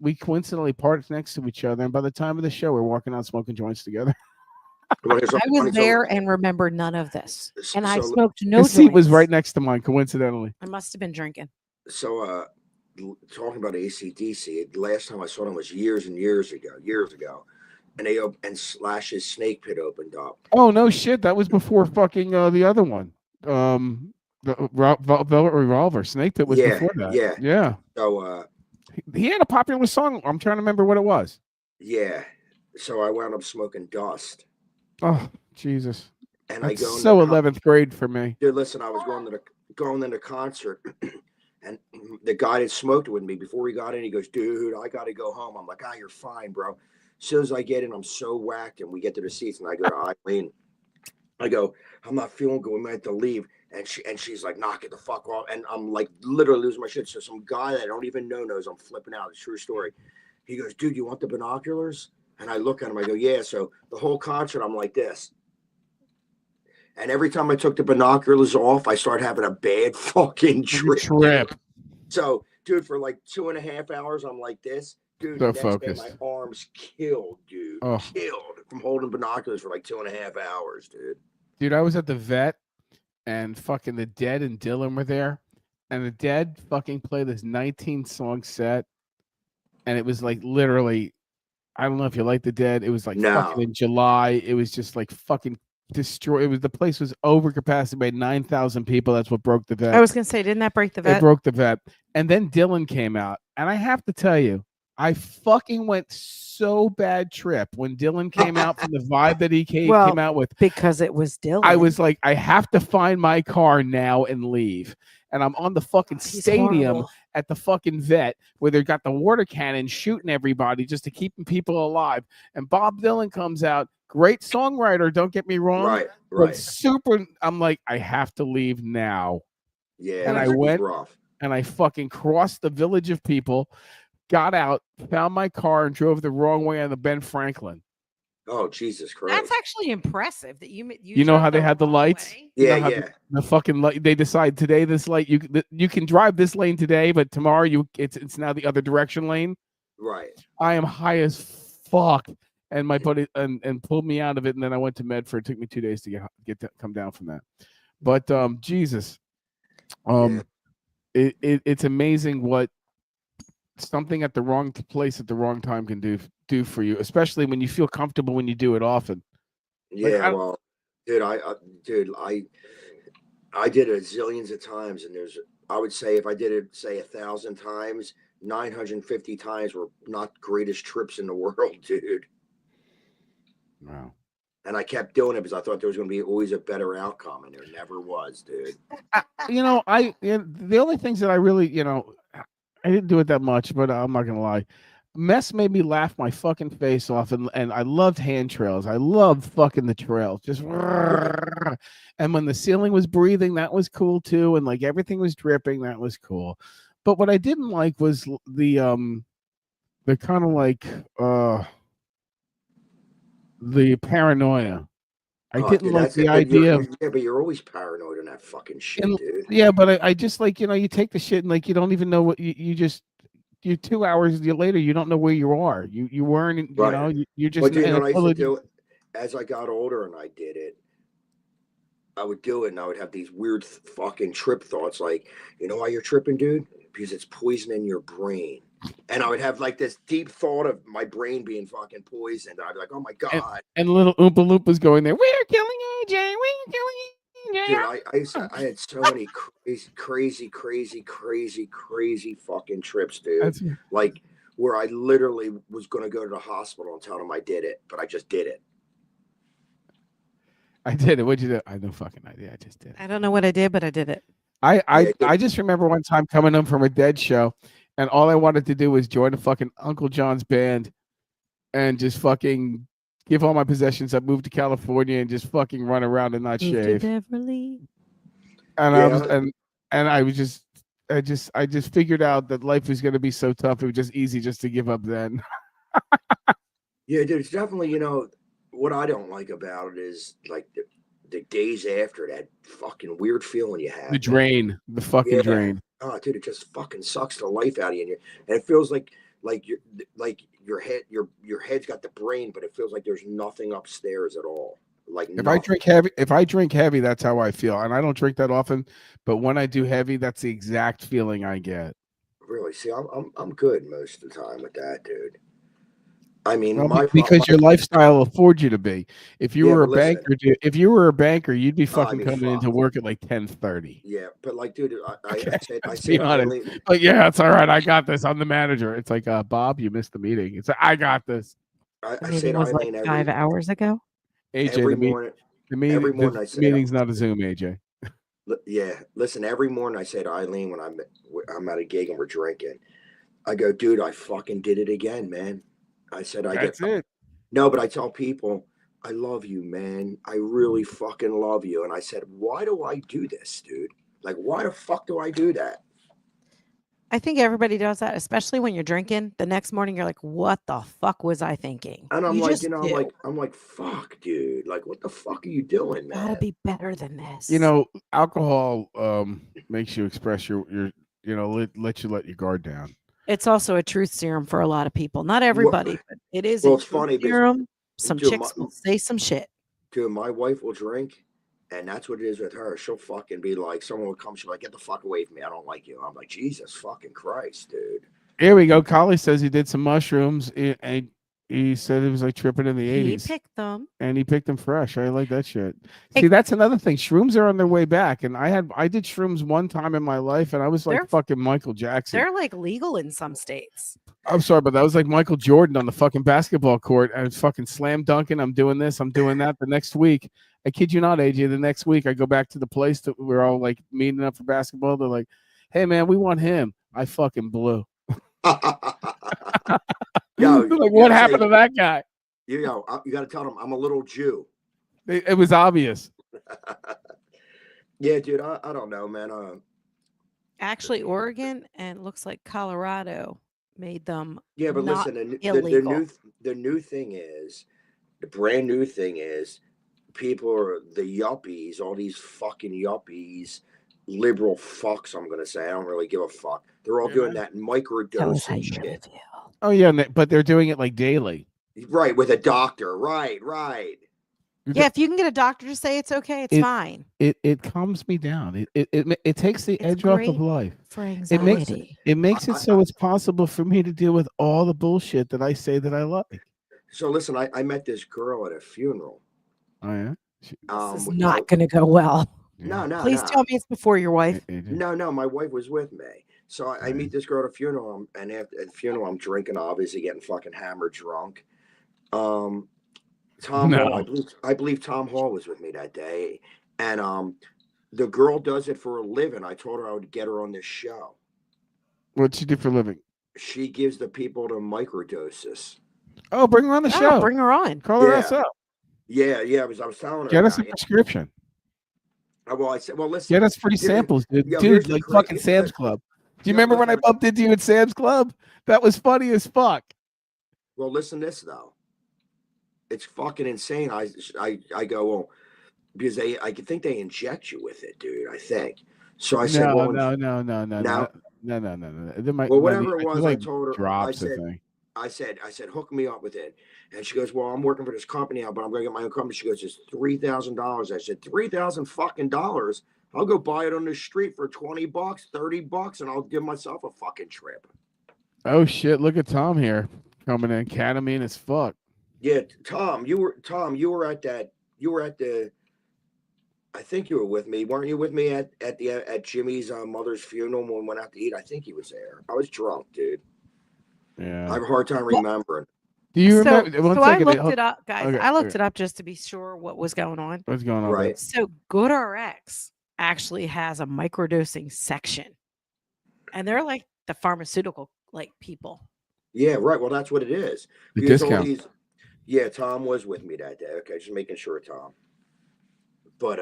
we coincidentally parked next to each other. And by the time of the show, we're walking out smoking joints together. Well, I was there and remember none of this. And I So- smoked no His seat was joints. right next to mine, coincidentally. I must have been drinking. So, talking about AC/DC, the last time I saw them was years and years ago. And Slash's Snake Pit opened up. Oh no shit! That was before fucking the other one. The Velvet Revolver. Snake Pit was Yeah, before that. yeah. Yeah. So, He had a popular song. I'm trying to remember what it was. yeah. So I wound up smoking Dust. Oh Jesus! And That's I go so 11th grade for me. Dude, listen, I was going to the concert, and the guy that smoked with me before we got in, he goes, "Dude, I got to go home." I'm like, "You're fine, bro." As soon as I get in, I'm so whacked, and we get to the seats, and I go to Eileen. I go, "I'm not feeling good. We might have to leave." And she's like, "Knock it the fuck off." And I'm like, literally losing my shit. So some guy that I don't even know knows I'm flipping out. It's a true story. He goes, "Dude, you want the binoculars?" And I look at him. I go, "Yeah." So the whole concert, I'm like this. And every time I took the binoculars off, I started having a bad fucking trip. Trip. So dude, for like 2.5 hours, I'm like this. Dude, So the next day, focused. my arms killed, dude. Oh. Killed from holding binoculars for like 2.5 hours, dude. Dude, I was at the vet and fucking the Dead and Dylan were there. And the Dead fucking played this 19-song set. And it was like literally, I don't know if you like the Dead. It was like No. fucking in July. It was just like fucking destroyed. It was, the place was over capacity by 9,000 people. That's what broke the vet. I was gonna say, didn't that break the It vet? broke the vet. And then Dylan came out. And I have to tell you, I fucking went so bad trip when Dylan came out from the vibe that he came Well, out with. Because it was Dylan. I was like, I have to find my car now and leave. And I'm on the fucking He's stadium horrible. at the fucking vet where they got the water cannon shooting everybody just to keep people alive. And Bob Dylan comes out, great songwriter, don't get me wrong. Right, But right. super, I'm like, I have to leave now. Yeah, And it I was went- rough. And I fucking crossed the village of people, got out, found my car, and drove the wrong way on the Ben Franklin. Oh, Jesus Christ. That's actually impressive that you. You know drove how they had the wrong lights? way. You know Yeah, how yeah. The fucking light, they decide today this light you can drive this lane today, but tomorrow it's now the other direction lane. Right. I am high as fuck, and my buddy and pulled me out of it, and then I went to Medford. It took me 2 days to come down from that. But Jesus, it's amazing what something at the wrong place at the wrong time can do for you, especially when you feel comfortable when you do it often. Yeah, I- well, dude, I did it zillions of times, and I would say if I did it, say 1,000 times, 950 times were not greatest trips in the world, dude. Wow. And I kept doing it because I thought there was going to be always a better outcome, and there never was, dude. The only things that I really, I didn't do it that much, but I'm not gonna lie. Mess made me laugh my fucking face off, and I loved hand trails. I loved fucking the trails, just. And when the ceiling was breathing, that was cool too, and like everything was dripping, that was cool. But what I didn't like was the kind of like the paranoia. I didn't dude, like that's the it, but idea of. yeah, but you're always paranoid on that fucking shit, And- dude. Yeah, but I just like, you take the shit and like you don't even know what you 2 hours later you don't know where you are. You weren't, Right. you're just. But dude, in when a I used to village- do it, as I got older and I did it, I would do it and I would have these weird fucking trip thoughts like, you know why you're tripping, dude? Because it's poisoning your brain. And I would have like this deep thought of my brain being fucking poisoned. I'd be like, oh my God. and little Oompa Loompas going there. We're killing AJ. We're killing AJ. Dude, I had so many crazy fucking trips, dude. That's- Like where I literally was going to go to the hospital and tell them I did it, but I just did it. I did it. What'd you do? I have no fucking idea. I just did it. I don't know what I did, but I did it. I just remember one time coming home from a Dead show, and all I wanted to do was join a fucking Uncle John's band, and just fucking give all my possessions up, move to California, and just fucking run around and not Moved to shave. Beverly. And I Yeah. I just figured out that life was going to be so tough. It was just easy just to give up then. Yeah, dude, it's definitely, what I don't like about it is like the days after that fucking weird feeling you have. The drain, the fucking Yeah. drain. Oh, dude, it just fucking sucks the life out of you. And it feels like your head's got the brain, but it feels like there's nothing upstairs at all. Like If I drink heavy, that's how I feel. And I don't drink that often, but when I do heavy, that's the exact feeling I get. really, see, I'm good most of the time with that, dude. I mean, Well, because your lifestyle affords you to be. If you Yeah, were a but listen. banker, if you were a banker, you'd be fucking mean, coming into fuck. work at like 10:30. Yeah, but like, dude, I said, let's be honest. Eileen- Like, yeah, it's all right. I got this. I'm the manager. It's like, Bob, you missed the meeting. It's like, I got this. I Maybe said it was Eileen like 5 hours ago. AJ, every the, meet, morning. the meeting, every morning I the say meeting's not a Zoom, AJ. Yeah, listen, every morning I say to Eileen when I'm at a gig and we're drinking, I go, dude, I fucking did it again, man. I said, That's it. No, but I tell people, I love you, man. I really fucking love you. And I said, why do I do this, dude? Like, why the fuck do I do that? I think everybody does that, especially when you're drinking. The next morning, you're like, "What the fuck was I thinking?" And I'm You like, just do. I'm like, fuck, dude. Like, what the fuck are you doing, Gotta man? be better than this. Alcohol makes you express your let you let your guard down. It's also a truth serum for a lot of people. Not everybody, but it is well, a it's truth funny because serum. Some dude, chicks will say some shit. dude, my wife will drink, and that's what it is with her. She'll fucking be like, someone will come, she'll be like, get the fuck away from me. I don't like you. I'm like, Jesus fucking Christ, dude. Here we go. Collie says he did some mushrooms, and he said it was like tripping in the He 80s. picked them. And he picked them fresh. I like that shit. Hey- See, that's another thing. Shrooms are on their way back. And I did shrooms one time in my life, and I was like They're- fucking Michael Jackson. They're like legal in some states. I'm sorry, but that was like Michael Jordan on the fucking basketball court. And it's fucking slam dunking. I'm doing this. I'm doing that. The next week, I kid you not, AJ. The next week, I go back to the place that we're all like meeting up for basketball. They're like, "Hey, man, we want him." I fucking blew. Yo, They're like, what happened to that guy? you got to tell them I'm a little Jew. It was obvious. Yeah, dude, I don't know, man. Actually, Oregon and looks like Colorado made them. Yeah, but not listen, illegal. the new thing is, the brand new thing is, people are the yuppies, all these fucking yuppies, liberal fucks. I'm gonna say I don't really give a fuck. They're all doing that Tell us how microdosing you really shit, feel. Oh yeah, but they're doing it like daily. right? With a doctor, right? Yeah, if you can get a doctor to say it's okay, it's fine. It calms me down. It takes the It's edge off of great life. For It makes anxiety. it makes it so it's possible for me to deal with all the bullshit that I say that I like. So listen, I met this girl at a funeral. Oh yeah. This is with not going to go well. no. Please tell me it's before your wife. No, my wife was with me. So I meet this girl at a funeral, and after at the funeral, I'm drinking, obviously getting fucking hammered drunk. Tom No. Hall, I believe Tom Hall was with me that day, and the girl does it for a living. I told her I would get her on this show. What'd she do for a living? She gives the people the microdoses. Oh, bring her on the Oh, show. bring her on. Call her Yeah. ass up. Yeah, I was telling her. Get us a about it. prescription. Well, I said, well, listen. Get us free Here- samples, dude. yeah, here's Dude, the like crazy- fucking Sam's Club. Do you Yeah, remember when I listen. bumped into you at Sam's Club? That was funny as fuck. Well, listen to this though. It's fucking insane. I go, well, because I think they inject you with it, dude. I think. So I said, well, No. There might, well, might whatever be- it was, like I told her. drops I a said, thing. I said, hook me up with it. And she goes, well, I'm working for this company now, but I'm going to get my own company. She goes, it's $3,000. I said, $3,000 fucking dollars. I'll go buy it on the street for $20, $30, and I'll give myself a fucking trip. Oh shit! Look at Tom here coming in, ketamine as fuck. Yeah, Tom, you were at that. You were at the. I think you were with me, weren't you? With me at Jimmy's mother's funeral when we went out to eat. I think he was there. I was drunk, dude. I Yeah. have a hard time remembering. Do you So, remember? One so I second, looked hold- it up, guys. okay, I looked okay. it up just to be sure what was going on. What's going on? Right. So GoodRx actually has a microdosing section, and they're like the pharmaceutical like people. Yeah, right. Well, that's what it is. The Because all discount. these- yeah, Tom was with me that day. Okay, just making sure, Tom. But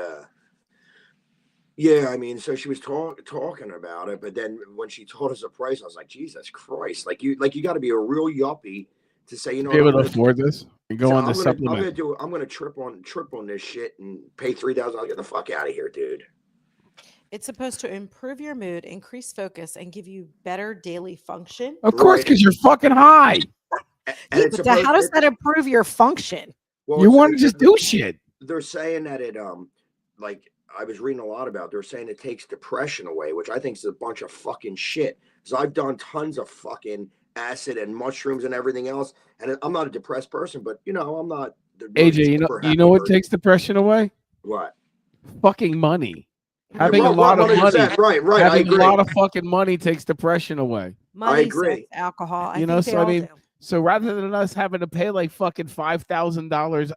yeah, I mean, so she was talking about it, but then when she told us the price, I was like, Jesus Christ! Like you got to be a real yuppie to say, you know, Be able I'm to gonna- afford this and go so on the I'm gonna supplement. I'm gonna trip on this shit and pay $3,000. I'll get the fuck out of here, dude. It's supposed to improve your mood, increase focus, and give you better daily function. Of course, Right. because you're fucking high. And Yeah, it's but how supposed- does that improve your function? well, You it's- want to just do shit. They're saying that it like I was reading a lot about. They're saying it takes depression away, which I think is a bunch of fucking shit. Because I've done tons of fucking acid and mushrooms and everything else, and I'm not a depressed person, but you know I'm not. the most AJ, super you happy know what person. takes depression away? What? Fucking money. Having Yeah, a lot of 100%, money. right. I Having a agree. lot of fucking money takes depression away. Money, agree. sex, alcohol. You I know, think so they I all mean, do. So rather than us having to pay like fucking $5,000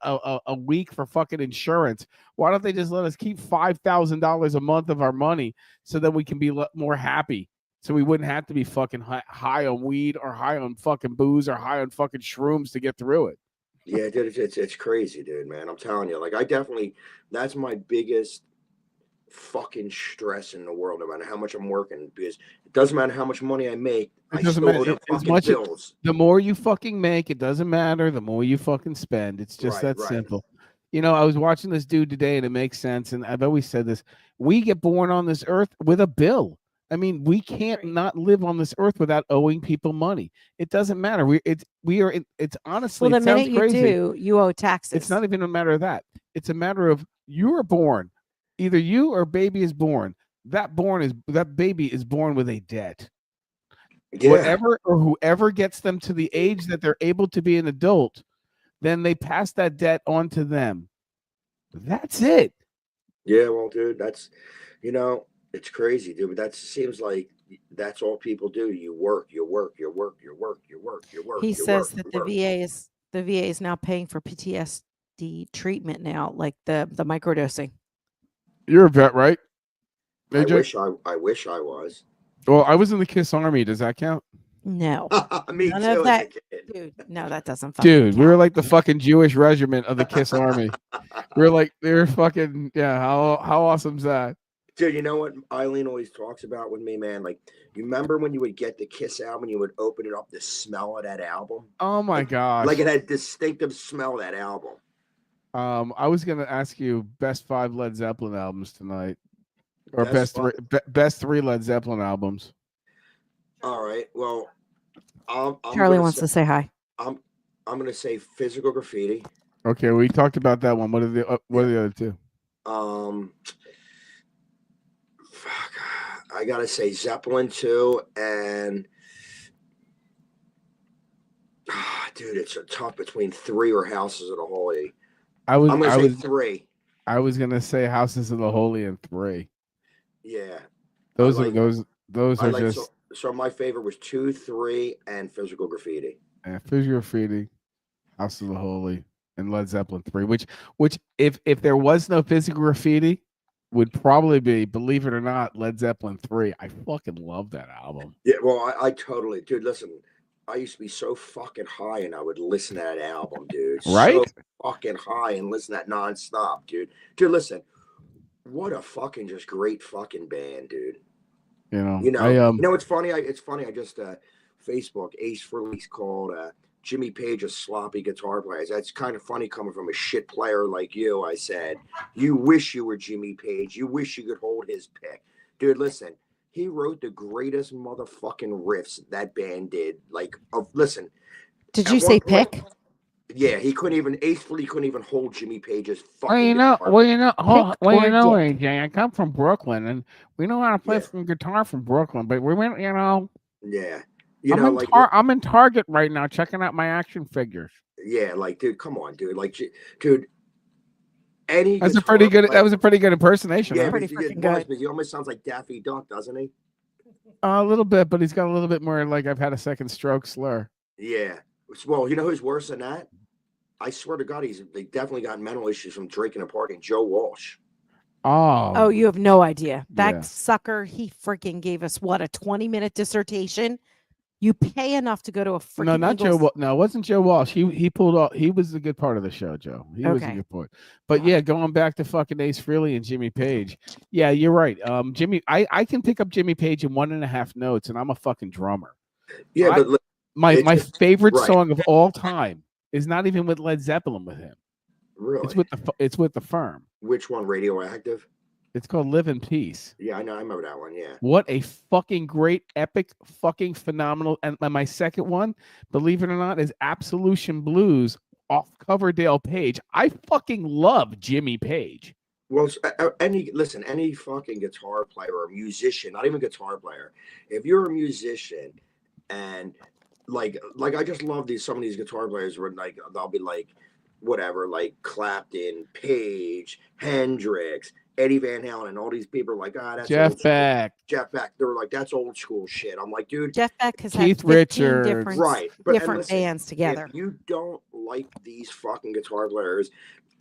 a week for fucking insurance, why don't they just let us keep $5,000 a month of our money so that we can be more happy? So we wouldn't have to be fucking high on weed or high on fucking booze or high on fucking shrooms to get through it. Yeah, dude, it's crazy, dude, man. I'm telling you, like, that's my biggest fucking stress in the world, no matter how much I'm working, because it doesn't matter how much money I make, It I doesn't still matter. owe the As fucking much as- bills. The more you fucking make, it doesn't matter. The more you fucking spend. It's just Right, that right. simple. You know, I was watching this dude today and it makes sense. And I've always said this. We get born on this earth with a bill. I mean, we can't not live on this earth without owing people money. It doesn't matter. It's honestly, Well, the it sounds minute you crazy. do, you owe taxes. It's not even a matter of that. It's a matter of you are born. Either you or baby is born. That baby is born with a debt. Yeah. Whatever or whoever gets them to the age that they're able to be an adult, then they pass that debt on to them. That's it. Yeah, well, dude, that's, it's crazy, dude. But that seems like that's all people do. You work. He says that the VA is now paying for PTSD treatment now, like the microdosing. You're a vet, right? I AJ? wish I was. Well, I was in the KISS Army. Does that count? No, Me None too. of as a that- kid. dude, no, that doesn't. Fucking Dude, we were count. like the fucking Jewish regiment of the KISS Army. We were fucking, yeah. How awesome's that? Dude, you know what Eileen always talks about with me, man? Like, you remember when you would get the Kiss album, you would open it up, the smell of that album? Oh my gosh. Like, it had distinctive smell of that album. I was gonna ask you best 5 Led Zeppelin albums tonight, or Best best 3 Led Zeppelin albums. All right. Well, I'm Charlie gonna wants to say hi. I'm gonna say Physical Graffiti. Okay, we talked about that one. What are the other two? Fuck, I gotta say Zeppelin 2 and dude, it's a tough between 3 or Houses of the Holy. I'm gonna say 3. I was gonna say Houses of the Holy and 3. Yeah. Those I are like- those I are like just so my favorite was 2, 3, and Physical Graffiti. Physical Graffiti, House of the Holy, and Led Zeppelin 3. Which if there was no Physical Graffiti, would probably be, believe it or not, Led Zeppelin 3. I fucking love that album. Yeah, well, I totally, dude. Listen, I used to be so fucking high, and I would listen to that album, dude. Right? So fucking high and listen to that nonstop, dude. Dude, listen, what a fucking just great fucking band, dude. You know, It's funny. I just Facebook Ace Frehley's called Jimmy Page a sloppy guitar player. That's kind of funny coming from a shit player like you. I said, you wish you were Jimmy Page. You wish you could hold his pick, dude. Listen, he wrote the greatest motherfucking riffs that band did. Listen. Did at you say one point- pick? Yeah, Ace Frehley couldn't even hold Jimmy Page's fucking. Well, you guitar. know, Dick. AJ, I come from Brooklyn, and we know how to play Yeah. some guitar from Brooklyn. But we went, Yeah, I'm in Target right now, checking out my action figures. yeah, dude, come on, dude, dude. Any That was a guitar pretty good impersonation. Yeah, huh? Pretty but freaking good. He almost sounds like Daffy Duck, doesn't he? A little bit, but he's got a little bit more like I've had a second stroke slur. Yeah. Well, you know who's worse than that? I swear to God, they definitely got mental issues from drinking and partying. Joe Walsh. Oh, you have no idea. That Yeah. sucker, he freaking gave us what, a 20-minute dissertation? You pay enough to go to a freaking No, not Joe. Eagles- No, it wasn't Joe Walsh. He pulled off. He was the good part of the show, Joe. He was a Okay. good part. But yeah, going back to fucking Ace Frehley and Jimmy Page. Yeah, you're right. Jimmy, I can pick up Jimmy Page in 1.5 notes, and I'm a fucking drummer. Yeah, I- but My It's- favorite right. song of all time is not even with Led Zeppelin with him. really, It's with the Firm. which one? Radioactive? It's called Live in Peace. Yeah, I know. I remember that one. Yeah. What a fucking great, epic, fucking phenomenal. And my second one, believe it or not, is Absolution Blues off Coverdale Page. I fucking love Jimmy Page. Well, any fucking guitar player or musician, not even guitar player, if you're a musician and like I just love some of these guitar players where they'll be like whatever, like Clapton, Page, Hendrix, Eddie Van Halen, and all these people are like, that's Jeff old school. Beck. Jeff Beck. They're like, that's old school shit. I'm like, dude, Jeff Beck has Keith had 15 Richards. different, right. But and different listen, bands together. if you don't like these fucking guitar players,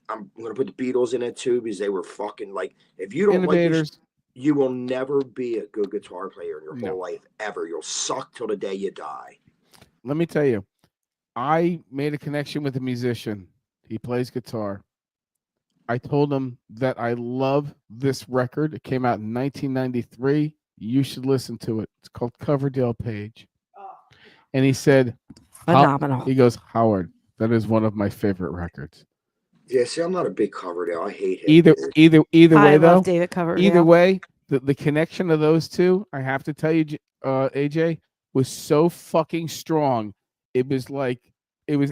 I'm gonna put the Beatles in it too because they were fucking like. If you don't like these, Innovators. you will never be a good guitar player in your No. whole life ever. You'll suck till the day you die. Let me tell you, I made a connection with a musician. He plays guitar. I told him that I love this record. It came out in 1993. You should listen to it. It's called Coverdale Page. And he said, Phenomenal. he goes, Howard, that is one of my favorite records. Yeah, see, I'm not a big Coverdale. I hate him. Either dude. way I though, love David Coverdale. either way, the connection of those two, I have to tell you, AJ, was so fucking strong. It was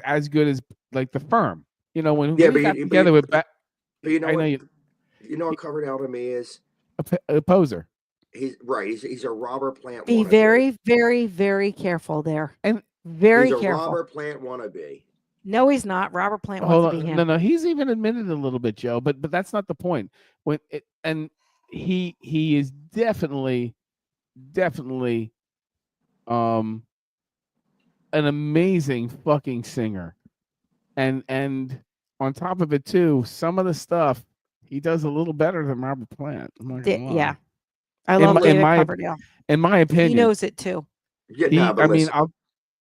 as good as like the Firm. You know, when Yeah, he but got you- together with but you know I know what? you You know what Covered Out of Me is? a poser. He's right. He's a Robert Plant Be wannabe. very, very, very careful there. And Very He's a careful. Robert Plant wannabe. No, he's not. Robert Plant hold wants to be on, him. no, he's even admitted a little bit, Joe, but that's not the point. He is definitely an amazing fucking singer. And on top of it too, some of the stuff he does a little better than Robert Plant. I'm not gonna lie. Yeah. I In love my- in David my- Coverdale. In my He opinion, knows it too. Yeah, he- no, but I mean,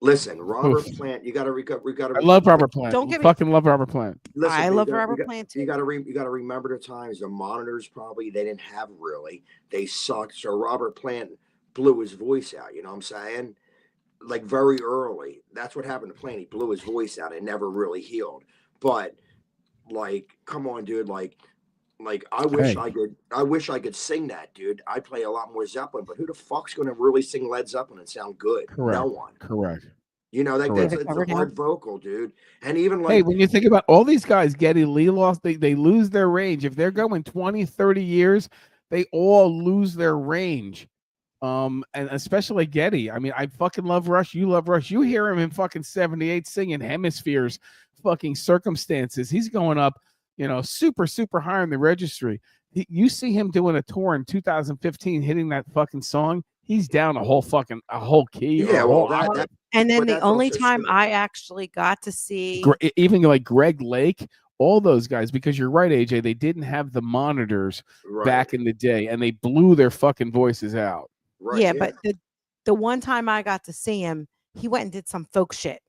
listen, Robert Oof. Plant. You got to I love Robert Plant. Don't get me- fucking love Robert Plant. Listen, I you love gotta- Robert you got- Plant too. You got to remember the times the monitors probably they didn't have really. They sucked. So Robert Plant blew his voice out. You know what I'm saying? Like very early. That's what happened to Plant. He blew his voice out and never really healed. But like, come on, dude. Like I wish Hey. I wish I could sing that, dude. I play a lot more Zeppelin, but who the fuck's gonna really sing Led Zeppelin and sound good? Correct. No one. Correct. You know, Correct. that's David it's a Coverdale. hard vocal, dude. And even like Hey, when you think about all these guys, Geddy Lee lost, they lose their range. If they're going 20, 30 years, they all lose their range. And especially Geddy. I mean, I fucking love Rush. You love Rush. You hear him in fucking 78 singing Hemispheres, fucking Circumstances. He's going up, super, super high on the registry. You see him doing a tour in 2015, hitting that fucking song. He's down a whole key. or yeah, a well whole that And then But the that's only also time true. I actually got to see even like Greg Lake, all those guys, because you're right, AJ, they didn't have the monitors right, back in the day, and they blew their fucking voices out. right, yeah, but the one time I got to see him, he went and did some folk shit.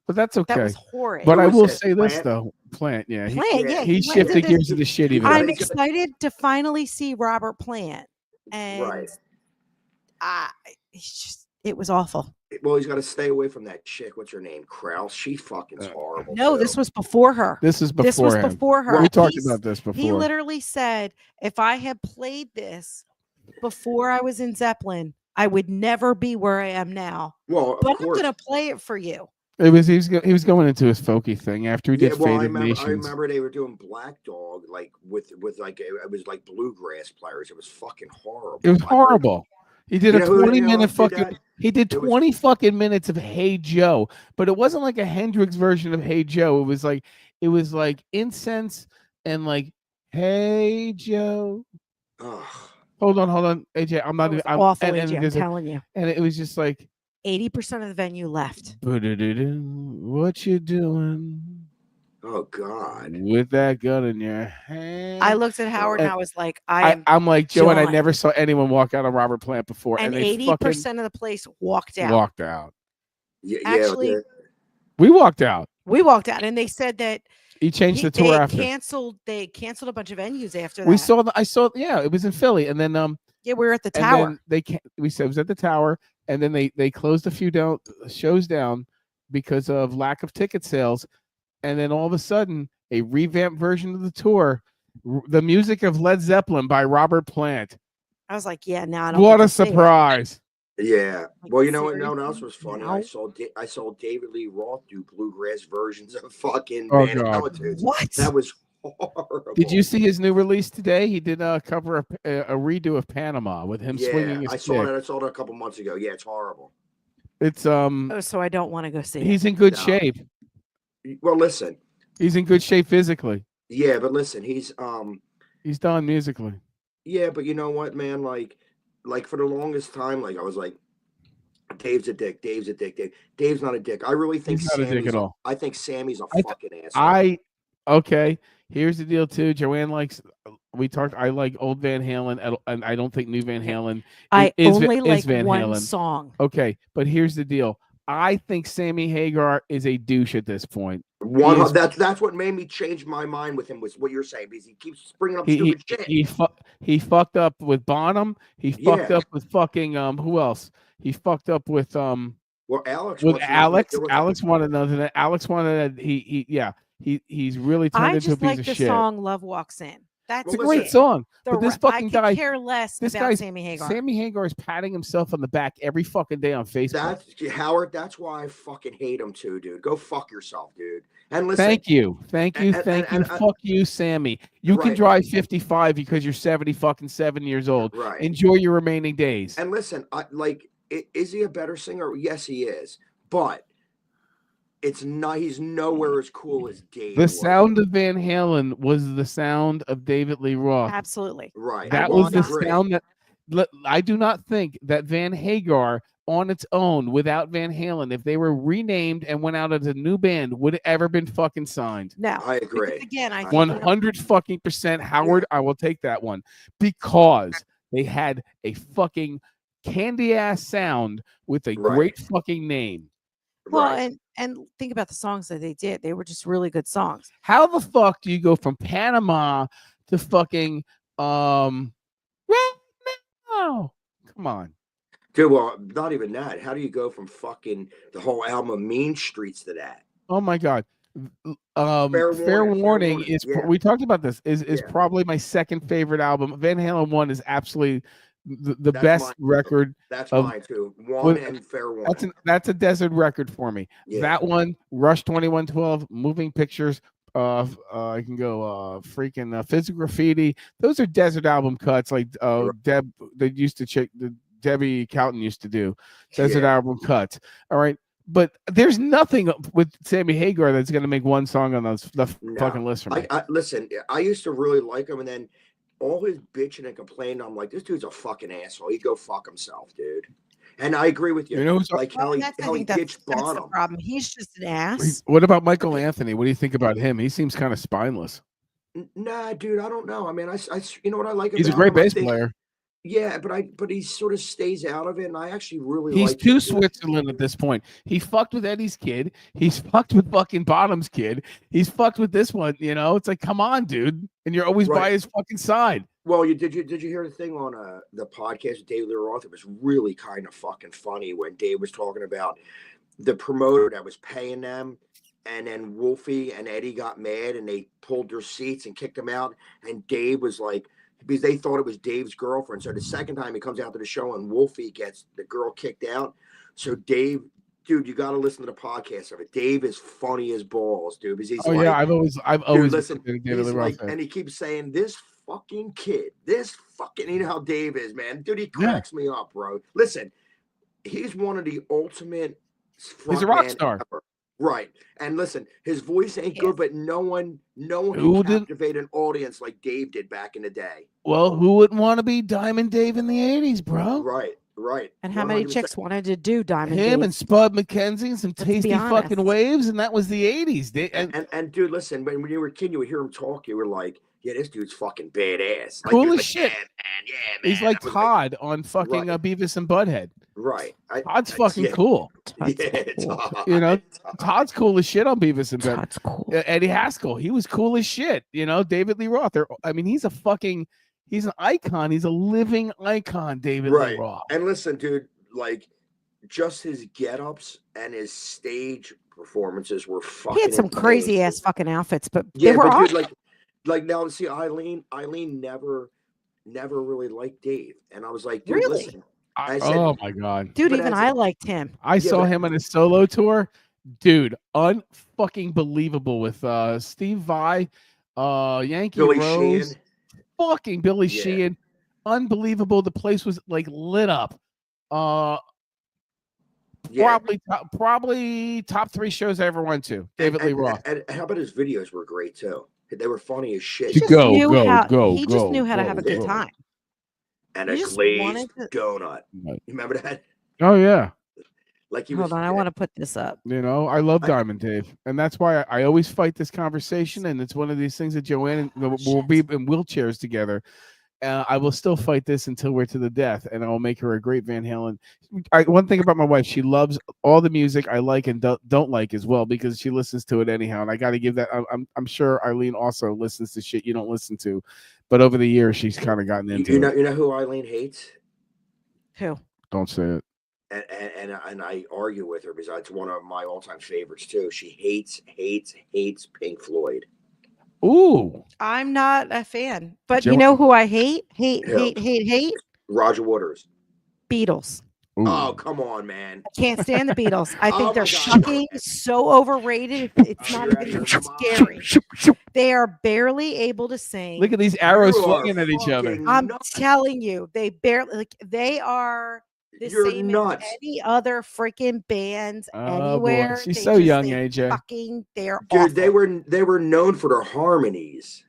But that's okay. That was horrid. But Who I was will that, say this Plant? though, Plant, yeah, Plant, yeah, yeah, he went and did shifted this- gears of the shit even. Yeah, I'm he's gonna- excited to finally see Robert Plant, and Right. it was awful. Well, he's got to stay away from that chick. What's her name? Kraus. She fucking's horrible. No, too. this was before her. This is This was before before her. We Well, talked He's- about this He before. literally said, if I had played this before I was in Zeppelin, I would never be where I am now. Well, of But I'm course. gonna play it for you. He was going into his folky thing after he Yeah, did well, I Faded remember, Nations. I remember they were doing Black Dog like with like it was like bluegrass players. It was fucking horrible. It was I heard- horrible. He did You a know who 20-minute else did fucking. that? He did It was- 20 fucking minutes of Hey Joe, but it wasn't like a Hendrix version of Hey Joe. It was like incense and like Hey Joe. Ugh. Hold on, AJ. I'm not It was even. awful, and, AJ, I'm there's a- telling you. and it was just like, 80% of the venue left. what you doing Oh God. with that gun in your hand? I looked at Howard and And I was like, I am. I'm like Joe, and I done. never saw anyone walk out on Robert Plant before, And and they 80% of the place walked out. walked out. Yeah, Actually, yeah. We walked out. We walked out, and they said that He changed the tour they after. canceled. They canceled a bunch of venues after that. We saw I saw. Yeah, it was in Philly, and then Yeah, we were at the and tower. then we said it was at the tower, and then they closed a few shows down because of lack of ticket sales, and then all of a sudden a revamped version of the tour, the music of Led Zeppelin by Robert Plant. I was like, yeah, now I don't. What get a to see it. surprise! Yeah. Like, Well, you know what? No one else seriously? was funny. No. I saw David Lee Roth do bluegrass versions of fucking Oh, Man of God. Altitudes. What? That was horrible. Did you see his new release today? He did cover a redo of Panama with him swinging his I saw stick. that. I saw it a couple months ago. Yeah, it's horrible. It's Oh, so I don't want to go see it. he's in good No. shape. Well, listen. He's in good shape physically. Yeah, but listen, he's He's done musically. yeah, but you know what, man? Like for the longest time, like I was like, Dave's a dick. Dave's a dick. Dave's not a dick. I really think He's not a dick Sammy's at all. I think Sammy's a I th- fucking asshole. Okay. Here's the deal too. Joanne likes. We talked. I like old Van Halen, and I don't think new Van Halen. I is only is like Van one Halen. song. Okay, but here's the deal. I think Sammy Hagar is a douche at this point. One is- that's what made me change my mind with him was what you're saying because he keeps bringing up He stupid shit. he fucked up with Bonham. He fucked Yeah. up with fucking who else? He fucked up with Well, Alex with wants nothing to Alex. do with Alex wanted nothing. He's really turned I into a just piece like of the shit. song "Love Walks In." That's It's a Well, great listen, song. the But this I fucking could guy, care less this about guy's Sammy Hagar. Sammy Hagar is patting himself on the back every fucking day on Facebook. that's Howard. That's why I fucking hate him too, dude. Go fuck yourself, dude. And listen, Thank you. Thank you. and- Thank you. and- Fuck you, Sammy. You can Right. drive 55 because you're 7 years old. right. Enjoy your remaining days. And listen, is he a better singer? Yes, he is. But it's not. He's nowhere as cool as Dave. The was. sound of Van Halen was the sound of David Lee Roth. Absolutely. Right. That Well, was I the agree. sound that I do not think that Van Hagar on its own without Van Halen, if they were renamed and went out as a new band, would have ever been fucking signed. No. I Because agree. again, I think 100 fucking percent, Howard. I will take that one because they had a fucking candy ass sound with a Right. great fucking name. well, Right. and think about the songs that they did. They were just really good songs. How the fuck do you go from Panama to fucking no? Come on. Dude, well, not even that. How do you go from fucking the whole album of Mean Streets to that? Oh my god. Fair Fair Warning, Warning is yeah. we talked about this is Yeah. probably my second favorite album. Van Halen 1 is absolutely the That's best mine. record. That's Of- mine too. One with- and Fair Warning. That's a desert record for me. Yeah. That one, Rush 2112, Moving Pictures, I can go freaking Physical Graffiti. Those are desert album cuts like Deb they used to check the Debbie Cowton used to do. Desert Yeah. album cuts. All right. But there's nothing with Sammy Hagar that's gonna make one song on the No. fucking list for me. I listen. I used to really like him, and then all his bitching and complaining, I'm like, this dude's a fucking asshole. He'd go fuck himself, dude. And I agree with you. You know who's- like how he I how he think that's ditched the Bonham. problem. He's just an ass. What about Michael Anthony? What do you think about him? He seems kind of spineless. Nah, dude, I don't know. I mean, I you know what I like He's a about great him? I bass think- player. Yeah, but he sort of stays out of it, and I actually really He's like too him. Switzerland at this point. He fucked with Eddie's kid. He's fucked with fucking Bottom's kid. He's fucked with this one. You know, it's like, come on, dude. And you're always by Right. his fucking side. Well, did you hear the thing on the podcast with Dave Lee Roth? It was really kind of fucking funny when Dave was talking about the promoter that was paying them, and then Wolfie and Eddie got mad and they pulled their seats and kicked him out. And Dave was like, because they thought it was Dave's girlfriend. So the second time he comes out to the show and Wolfie gets the girl kicked out. So Dave, dude, you got to listen to the podcast of it. Dave is funny as balls, dude. Because he's Oh like, yeah, I've always dude, listen, been a David he's Lee Roth like, fan. and he keeps saying this fucking kid, this fucking, you know how Dave is, man. Dude, he cracks me up, bro. Listen, he's one of the ultimate. He's a rock frontman star. ever. Right. And listen, his voice ain't good, but no one Who can did- captivate an audience like Dave did back in the day. Well, who wouldn't want to be Diamond Dave in the 80s, bro? Right. And how many 100%. chicks wanted to do Diamond Him Dave? and Spud McKenzie and some be tasty fucking honest. waves, and that was the 80s. And dude, listen, when you were a kid, you would hear him talk, you were like, yeah, this dude's fucking badass. Like, Cool he was as like, shit. Yeah, man, yeah, man. He's like I was Todd on fucking Right. Beavis and Butthead. right. Todd's fucking yeah. cool. Yeah, Todd. You know, Todd's cool as shit on Beavis and Butthead. That's cool. Eddie Haskell, he was cool as shit. You know, David Lee Roth. I mean, he's an icon. He's a living icon, David Lee Right. Roth. And listen, dude, like just his get-ups and his stage performances were fucking He had some crazy insane. ass fucking outfits, but Yeah, they were but all dude, like now see Eileen never really liked Dave. And I was like, dude, Really? listen. I said- Oh my god. dude. but Even as- I liked him. I saw but- him on his solo tour. Dude, unfucking believable with Steve Vai, Yankee Billy Rose, Sheehan. fucking Billy Yeah. Sheehan. Unbelievable. The place was like lit up. Yeah. Probably top 3 shows I ever went to. David Lee Roth. And how about his videos were great too. They were funny as shit. You Just go, knew go, how, go, He just go, knew how to go, have a good go. time. And he a just glazed wanted to- donut. Right. You remember that? Oh yeah. Like he Hold was on, I want to put this up. You know, I love I- Diamond Dave, and that's why I always fight this conversation. And it's one of these things that Joanne and we'll be in wheelchairs together. I will still fight this until we're to the death, and I will make her a great Van Halen. One thing about my wife, she loves all the music I like and don't like as well because she listens to it anyhow. And I got to give that. I'm sure Eileen also listens to shit you don't listen to, but over the years she's kind of gotten into you it. know who Eileen hates? Who? Don't say it. And I argue with her because it's one of my all-time favorites too. She hates Pink Floyd. Ooh, I'm not a fan. But Joe- you know who I hate? Who? Hate? Roger Waters. Beatles. ooh. Oh, come on, man. I can't stand the Beatles. I Oh think they're my God. fucking so overrated. It's Oh, not you're out even of your scary. mind. They are barely able to sing. Look at these arrows You are flinging at each other. fucking I'm nuts. telling you, they barely they are the You're same nuts. as any other freaking bands Oh, anywhere. boy. She's They so young, they AJ. Fucking, they're Dude, they awful. were known for their harmonies.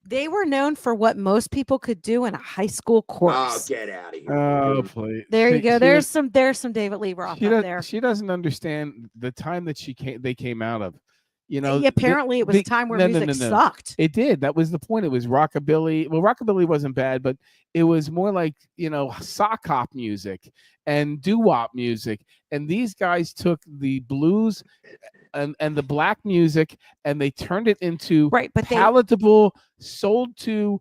They were known for what most people could do in a high school Oh, course. get out of here. Oh, dude. please. There you See, go. she There's does- some David Lee Roth she up does, there. She doesn't understand the time that they came out of. You know, Apparently it was a time where music no. sucked. It did. That was the point. It was rockabilly. Well, rockabilly wasn't bad, but it was more like, sock hop music and doo-wop music. And these guys took the blues and the black music and they turned it into Right, but palatable, sold to.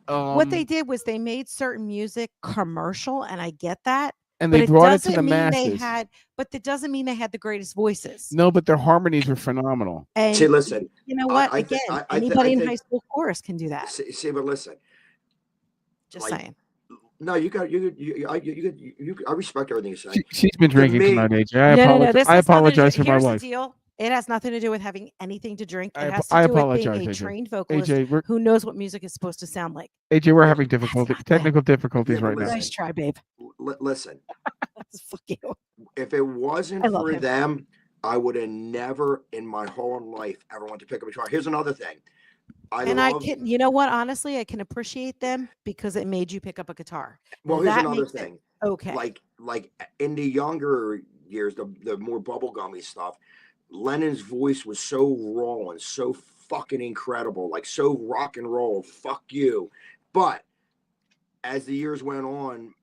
What they did was they made certain music commercial, and I get that. and But they it brought it to doesn't the mean masses. but that doesn't mean they had the greatest voices. No, but their harmonies were phenomenal. And See, listen, you know I- what? I thi- Again, I thi- anybody I in think- high school chorus can do that. see, but listen. Just like, saying. No, I respect everything you're saying. She's been drinking me- tonight, AJ. I apologize. This I has nothing to do- apologize for my here's wife. The deal. It has nothing to do with having anything to drink. It I has ap- to do I with being apologize, a AJ. trained vocalist AJ, who knows what music is supposed to sound like. we're having difficulty, nothing. technical difficulties Yeah, but right now. listen. Nice try, babe. Listen, Fuck you. if it wasn't I love for him. them, I would have never in my whole life ever went to pick up a guitar. Here's another thing. I can, you know what? Honestly, I can appreciate them because it made you pick up a guitar. well, here's that another makes it thing. Okay. Like in the younger years, the more bubblegummy stuff, Lennon's voice was so raw and so fucking incredible, like so rock and roll. Fuck you. But as the years went on,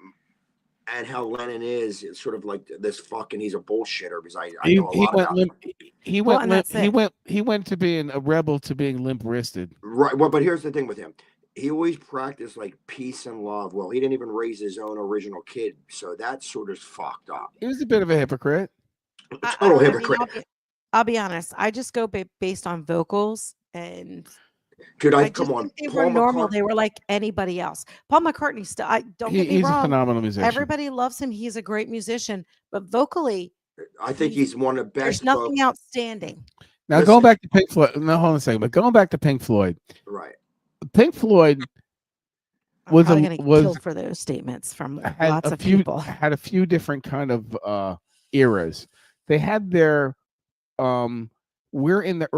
and how Lennon is, it's sort of like this fucking. He's a bullshitter because I He, know a he lot went about limp. him. He Well, went and limp. that's it. He went to being a rebel to being limp wristed. Right. Well, but here's the thing with him. He always practiced like peace and love. Well, he didn't even raise his own original kid, so that sort of fucked up. He was a bit of a hypocrite. Total hypocrite. I'll be honest. I just go based on vocals, and Dude, I come just on. think they were normal. They were like anybody else. Paul McCartney still. Don't get me He's a wrong. phenomenal musician. Everybody loves him. He's a great musician, but vocally, I think he's one of the there's best. nothing outstanding. Now Listen. going back to Pink Floyd. No, hold on a second. But going back to Pink Floyd. Right. Pink Floyd I'm Was probably a- going to was- kill for those statements from had lots a of few people. had a few different kind of eras. They had their we're in the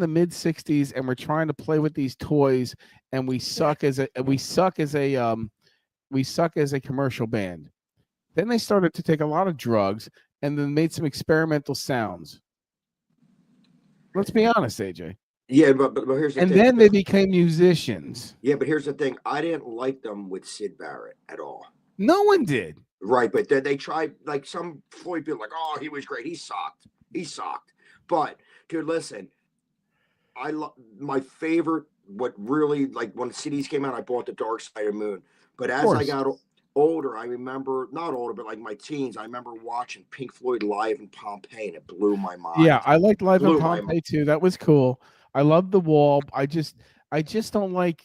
mid 60s and we're trying to play with these toys and we suck as a commercial band. Then they started to take a lot of drugs and then made some experimental sounds. Let's be honest, AJ. Yeah, but here's the And thing. then they became musicians. Yeah, but here's the thing. I didn't like them with Sid Barrett at all. No one did. Right, but then they tried, like some Floyd people, like, oh, he was great. He sucked. But dude, listen, I love my favorite. What really, like when CDs came out, I bought the Dark Side of the Moon. But as I course. got older, I remember not older, but like my teens, I remember watching Pink Floyd live in Pompeii, and it blew my mind. Yeah, I liked Live in Blew my Pompeii too. That was cool. I love The Wall. I just don't like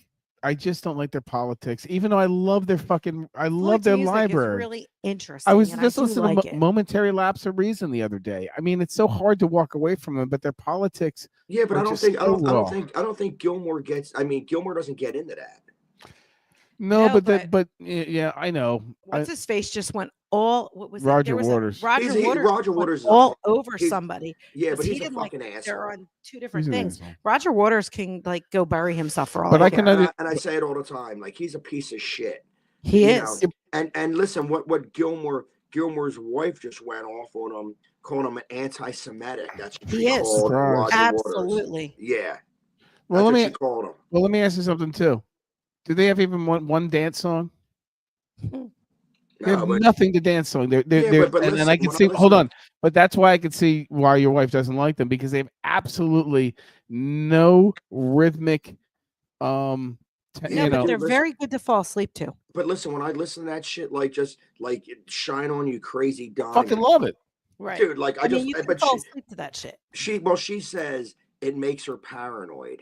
their politics. Even though I love their Floyd's their music is listening. really interesting. I was and just I do listening like to it. Momentary Lapse of Reason the other day. I mean, it's so hard to walk away from them, but their politics. Yeah, but Or I don't just think I so don't raw. think Gilmore gets. I mean, Gilmore doesn't get into that. No, No, but yeah, I know. What's his face just went all. What was it? Roger There was Waters. Roger Waters. Roger went Waters is a all fuck- over he's- somebody. Yeah, but Because he he's a didn't like fucking asshole. They're on two He's different an things. asshole. Roger Waters can like go bury himself for all. But I care. can And under- I say it all the time. Like he's a piece of shit. He you is. know. And listen, what Gilmore's wife just went off on him, calling him an anti-Semitic. That's what He she is. called Right. Roger Waters. Absolutely. Yeah. Well, That's let what she me called him. let me ask you something too. Do they have even one dance song? They have No, but nothing to dance on. Yeah, but and I listen, can when I see. Hold listen- on, but that's why I can see why your wife doesn't like them because they have absolutely no rhythmic. No, You but know, they're listen- very good to fall asleep to. but listen, when I listen to that shit, like just like Shine On You Crazy Diamond. fucking love it. Right. Dude, like I mean, you can but fall asleep to that shit. she says it makes her paranoid.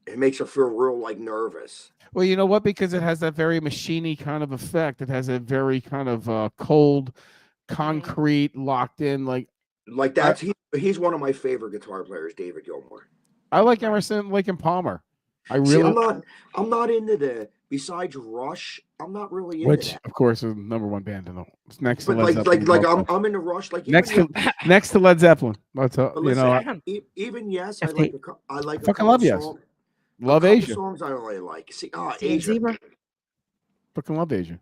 It makes her feel real like nervous. Well, you know what? Because it has that very machiney kind of effect. It has a very kind of cold, concrete, locked in. Like Like that's he's one of my favorite guitar players, David Gilmour. I like Emerson, Lake and Palmer. I See, really, I'm not into the besides Rush. I'm not really into which that. of course is the number one band in the it's next to But Led Zeppelin. I'm into Rush. Like even next to next to Led Zeppelin. That's but you know, listen, even yes, I like I like a fucking couple love Yes. songs. love A couple Asia. songs I really like. See, Dan Asia. Zebra. Fucking love Asia.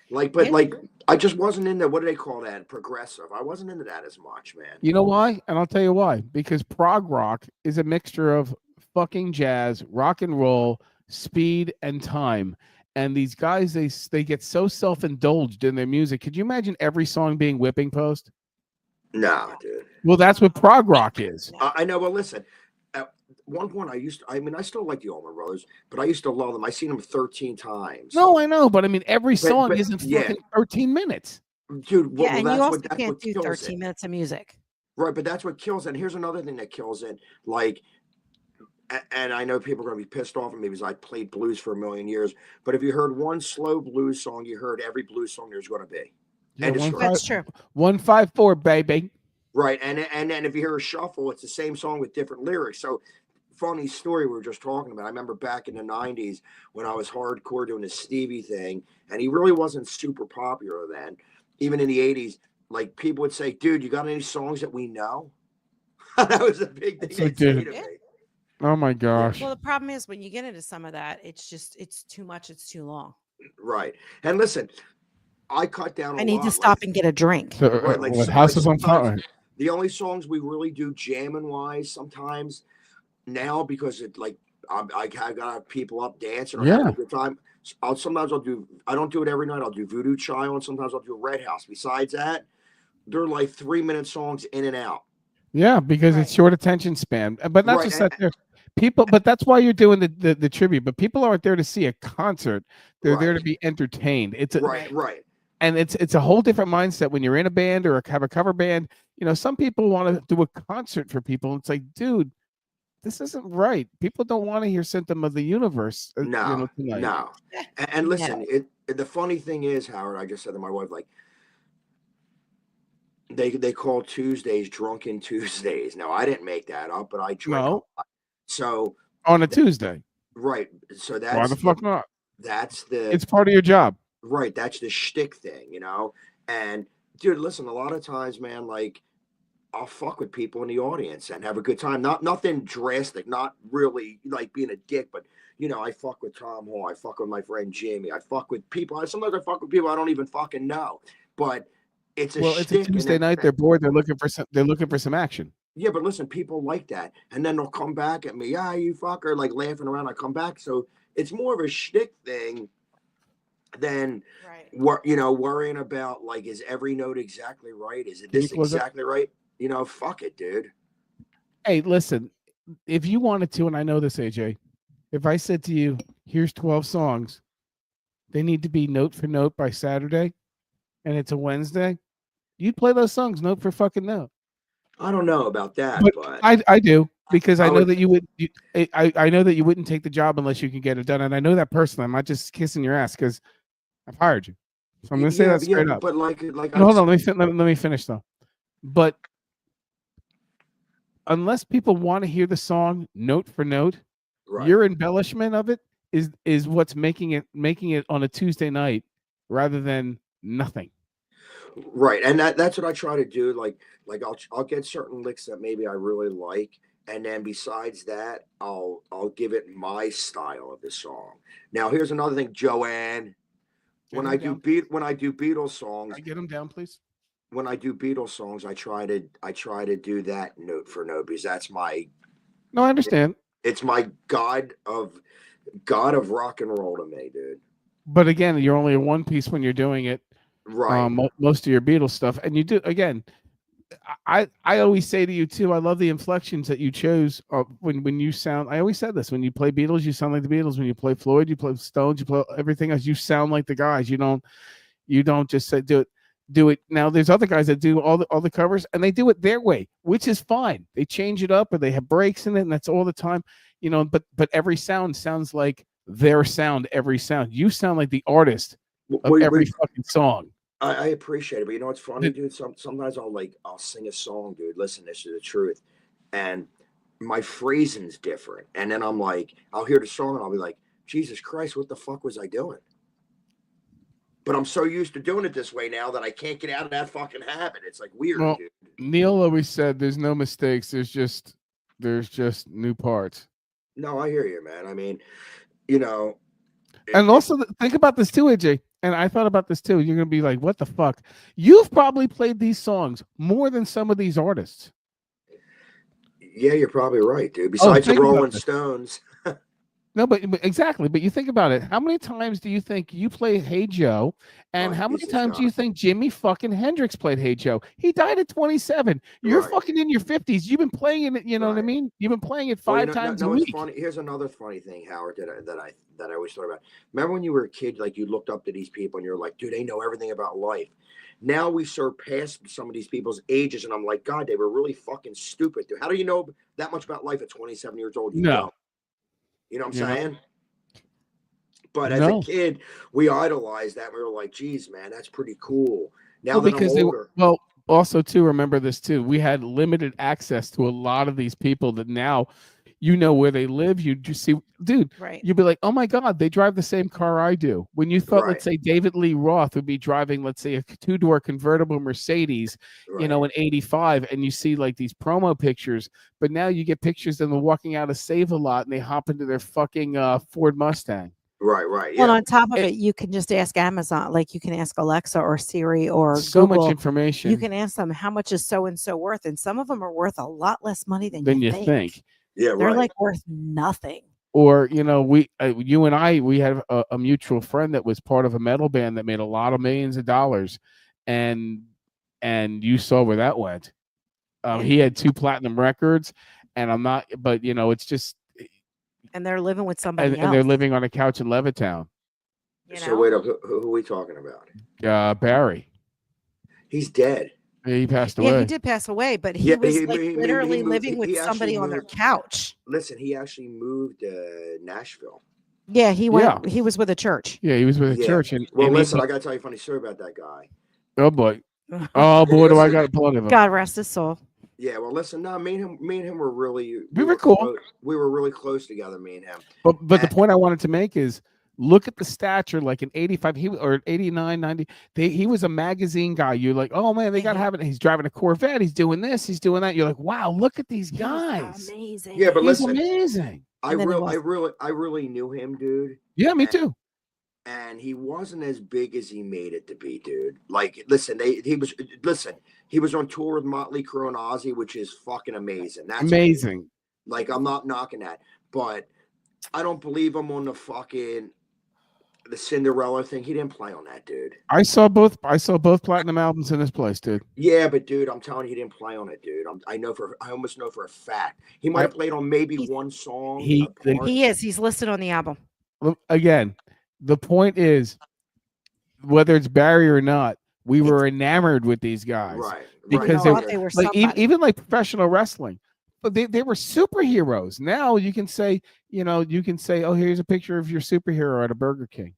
Like, but Yeah. like, I just wasn't into what do they call that? Progressive. I wasn't into that as much, man. You know why? And I'll tell you why. Because prog rock is a mixture of fucking jazz, rock and roll, speed, and time. And these guys, they get so self-indulged in their music. Could you imagine every song being Whipping Post? No, dude. Well, that's what prog rock is. I know. Well, listen. At one point, I still like the Allman Brothers, but I used to love them. I seen them 13 times. No, I know, but I mean, every song but- isn't yeah. fucking 13 minutes. dude. Well, Yeah, and that's you also what can't do kills 13 it. minutes of music. Right, but that's what kills it. And here's another thing that kills it. Like, and I know people are going to be pissed off at me because I played blues for a million years. But if you heard one slow blues song, you heard every blues song there's going to be. Yeah, And it's one true. That's five- true. 154, baby. Right, and then if you hear a shuffle, it's the same song with different lyrics. So, funny story we were just talking about. I remember back in the '90s when I was hardcore doing the Stevie thing, and he really wasn't super popular then. Even in the '80s, like people would say, "Dude, you got any songs that we know?" That was a big thing. So, they'd say dude. to Yeah. me. Oh my gosh. Well, the problem is when you get into some of that, it's too much. It's too long. Right, and listen, I cut down. I a need lot, to stop like- and get a drink. So, Right, like what, so- House like is on fire. The only songs we really do jamming wise sometimes now because it like I got people up dancing or having Yeah. a good time. Sometimes I'll do. I don't do it every night. I'll do Voodoo Child and sometimes I'll do Red House. Besides that, they're like 3-minute songs in and out. Yeah, because it's Right. short attention span. But not Right, just and- that there. People, but that's why you're doing the tribute. But people aren't there to see a concert. They're there to Right. be entertained. It's a, Right. and it's a whole different mindset when you're in a band or have a cover band. You know, some people want to do a concert for people. It's like, dude, this isn't right. People don't want to hear "Symptom of the Universe." No, tonight. no. And listen, the funny thing is, Howard, I just said to my wife, like, they call Tuesdays Drunken Tuesdays. Now, I didn't make that up, but I drink. No. a lot. So, On a Tuesday. right. So Why that's the fuck not? that's the It's part of your job. right. That's the shtick thing, you know. And dude, listen, a lot of times, man, like I'll fuck with people in the audience and have a good time. Not nothing drastic, not really like being a dick, but you know, I fuck with Tom Hall, I fuck with my friend Jimmy, I fuck with people. Sometimes I fuck with people I don't even fucking know. But it's a Well, it's a shtick and Tuesday night. They're bored. They're looking for some action. yeah, but listen, people like that, and then they'll come back at me. Yeah, you fucker, like laughing around. I come back, so it's more of a shtick thing than Right. worrying about like is every note exactly right? Is it Can you this close it? exactly right? You know, fuck it, dude. Hey, listen, if you wanted to, and I know this, AJ, if I said to you, here's 12 songs, they need to be note for note by Saturday, and it's a Wednesday, you'd play those songs note for fucking note. I don't know about that, But but I do, because I I know would- that you would. I know that you wouldn't take the job unless you can get it done, and I know that personally. I'm not just kissing your ass because I've hired you. So I'm going to say that straight up. But like No, hold on, let me finish though. But unless people want to hear the song note for note, right. your embellishment of it is what's making it on a Tuesday night rather than nothing. Right, and that's what I try to do. Like I'll get certain licks that maybe I really like, and then besides that, I'll give it my style of the song. Now, here's another thing, Joanne. When I do Beatles songs, I get them down, please. when I do Beatles songs, I try to do that note for note because that's my No, I understand. it's my god of rock and roll to me, dude. But again, you're only a one piece when you're doing it. Right. Most of your Beatles stuff, and you do again. I always say to you too. I love the inflections that you chose when you sound. I always said this: when you play Beatles, you sound like the Beatles. When you play Floyd, you play Stones, you play everything else. You sound like the guys. You don't just say do it. do it. Now there's other guys that do all the covers, and they do it their way, which is fine. They change it up, or they have breaks in it, and that's all the time. But every sound sounds like their sound. Every sound. You sound like the artist of every fucking song. I appreciate it, but you know what's funny, dude? Sometimes I'll sing a song, dude. Listen, this is the truth, and my phrasing's different. And then I'm like, I'll hear the song and I'll be like, Jesus Christ, what the fuck was I doing? But I'm so used to doing it this way now that I can't get out of that fucking habit. It's like weird, dude. Neil always said, "There's no mistakes. There's just new parts." No, I hear you, man. I mean, And also think about this too, AJ. And I thought about this too. You're gonna be like, "What the fuck?" You've probably played these songs more than some of these artists. Yeah, you're probably right, dude. Besides the Rolling Stones. No, but exactly. But you think about it. How many times do you think you played Hey Joe? And how many times do you think Jimi fucking Hendrix played Hey Joe? He died at 27. You're fucking in your 50s. You've been playing it. You know what I mean? You've been playing it five times a week. It's funny. Here's another funny thing, Howard, that I always thought about. Remember when you were a kid, like you looked up to these people and you're like, dude, they know everything about life. Now we surpass some of these people's ages, and I'm like, God, they were really fucking stupid, dude. How do you know that much about life at 27 years old? You don't. You know what I'm saying? But as a kid, we idolized that. We were like, geez, man, that's pretty cool. Now that I'm older. Also, too, remember this, too. We had limited access to a lot of these people that now you know where they live. You just see, dude, you'd be like, oh, my God, they drive the same car I do. When you thought, let's say, David Lee Roth would be driving, let's say, a two-door convertible Mercedes, in 85, and you see like these promo pictures, but now you get pictures of them walking out of Save-A-Lot and they hop into their fucking Ford Mustang. Right. Well, on top of it, you can just ask Amazon, like you can ask Alexa or Siri or so Google. much information. You can ask them how much is so and so worth, and some of them are worth a lot less money than you think. Yeah, they're like worth nothing. Or you and I, we have a mutual friend that was part of a metal band that made a lot of millions of dollars, and you saw where that went. He had 2 platinum records, and I'm not, but it's just. And they're living with somebody else. And they're living on a couch in Levittown. So wait up, who are we talking about? Barry. He's dead. He passed away. Yeah, he did pass away, but he was literally living with somebody on their couch. Listen, he actually moved to Nashville. Yeah, he went. Yeah. He was with a church. Yeah, he was with a church. And listen, I got to tell you a funny story about that guy. Oh boy. Oh boy, do I got to pull it. God rest his soul. Yeah, well, listen, no, me and him were really. We were cool. We were really close together, me and him. But the point I wanted to make is, look at the stature, like an 85 or 89, 90. He was a magazine guy. You're like, oh man, they got to have it. He's driving a Corvette. He's doing this. He's doing that. You're like, wow, look at these guys. Amazing. Yeah, but he's listen, amazing. I really knew him, dude. Yeah, me too. And he wasn't as big as he made it to be, dude. Like, listen, he was on tour with Motley Crue and Ozzy, which is fucking amazing. That's amazing. Like, I'm not knocking that, but I don't believe him on the Cinderella thing. He didn't play on that, dude. I saw both platinum albums in this place, dude. Yeah, but dude, I'm telling you, he didn't play on it, dude. I almost know for a fact he might have played on maybe one song. He's listed on the album. Again, the point is, whether it's Barry or not, we were enamored with these guys, right? Because they were like, even like professional wrestling. But they were superheroes. Now you can say, oh, here's a picture of your superhero at a Burger King.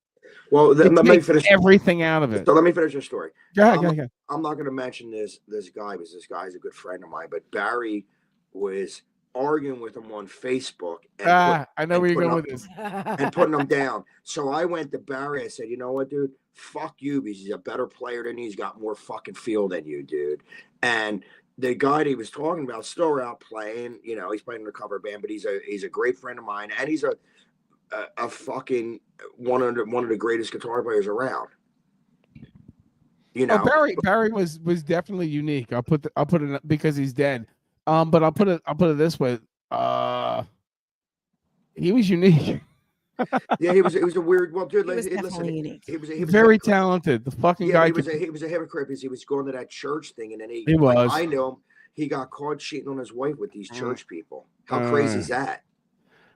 Well, let me finish everything out of it. So let me finish your story. Go ahead. I'm not going to mention this guy, because this guy is a good friend of mine. But Barry was arguing with him on Facebook. I know where you're going with this. And putting him down. So I went to Barry. I said, you know what, dude? Fuck you, because he's a better player than you. He's got more fucking feel than you, dude. And the guy that he was talking about still out playing. He's playing in a cover band, but he's a great friend of mine, and he's a fucking one of the greatest guitar players around. Barry was definitely unique. I'll put it because he's dead. But I'll put it this way. He was unique. Yeah, he was a weird. Well, dude, he was very talented. The fucking guy. He was a hypocrite, because he was going to that church thing, and then he was. I know him. He got caught cheating on his wife with these church people. How crazy is that?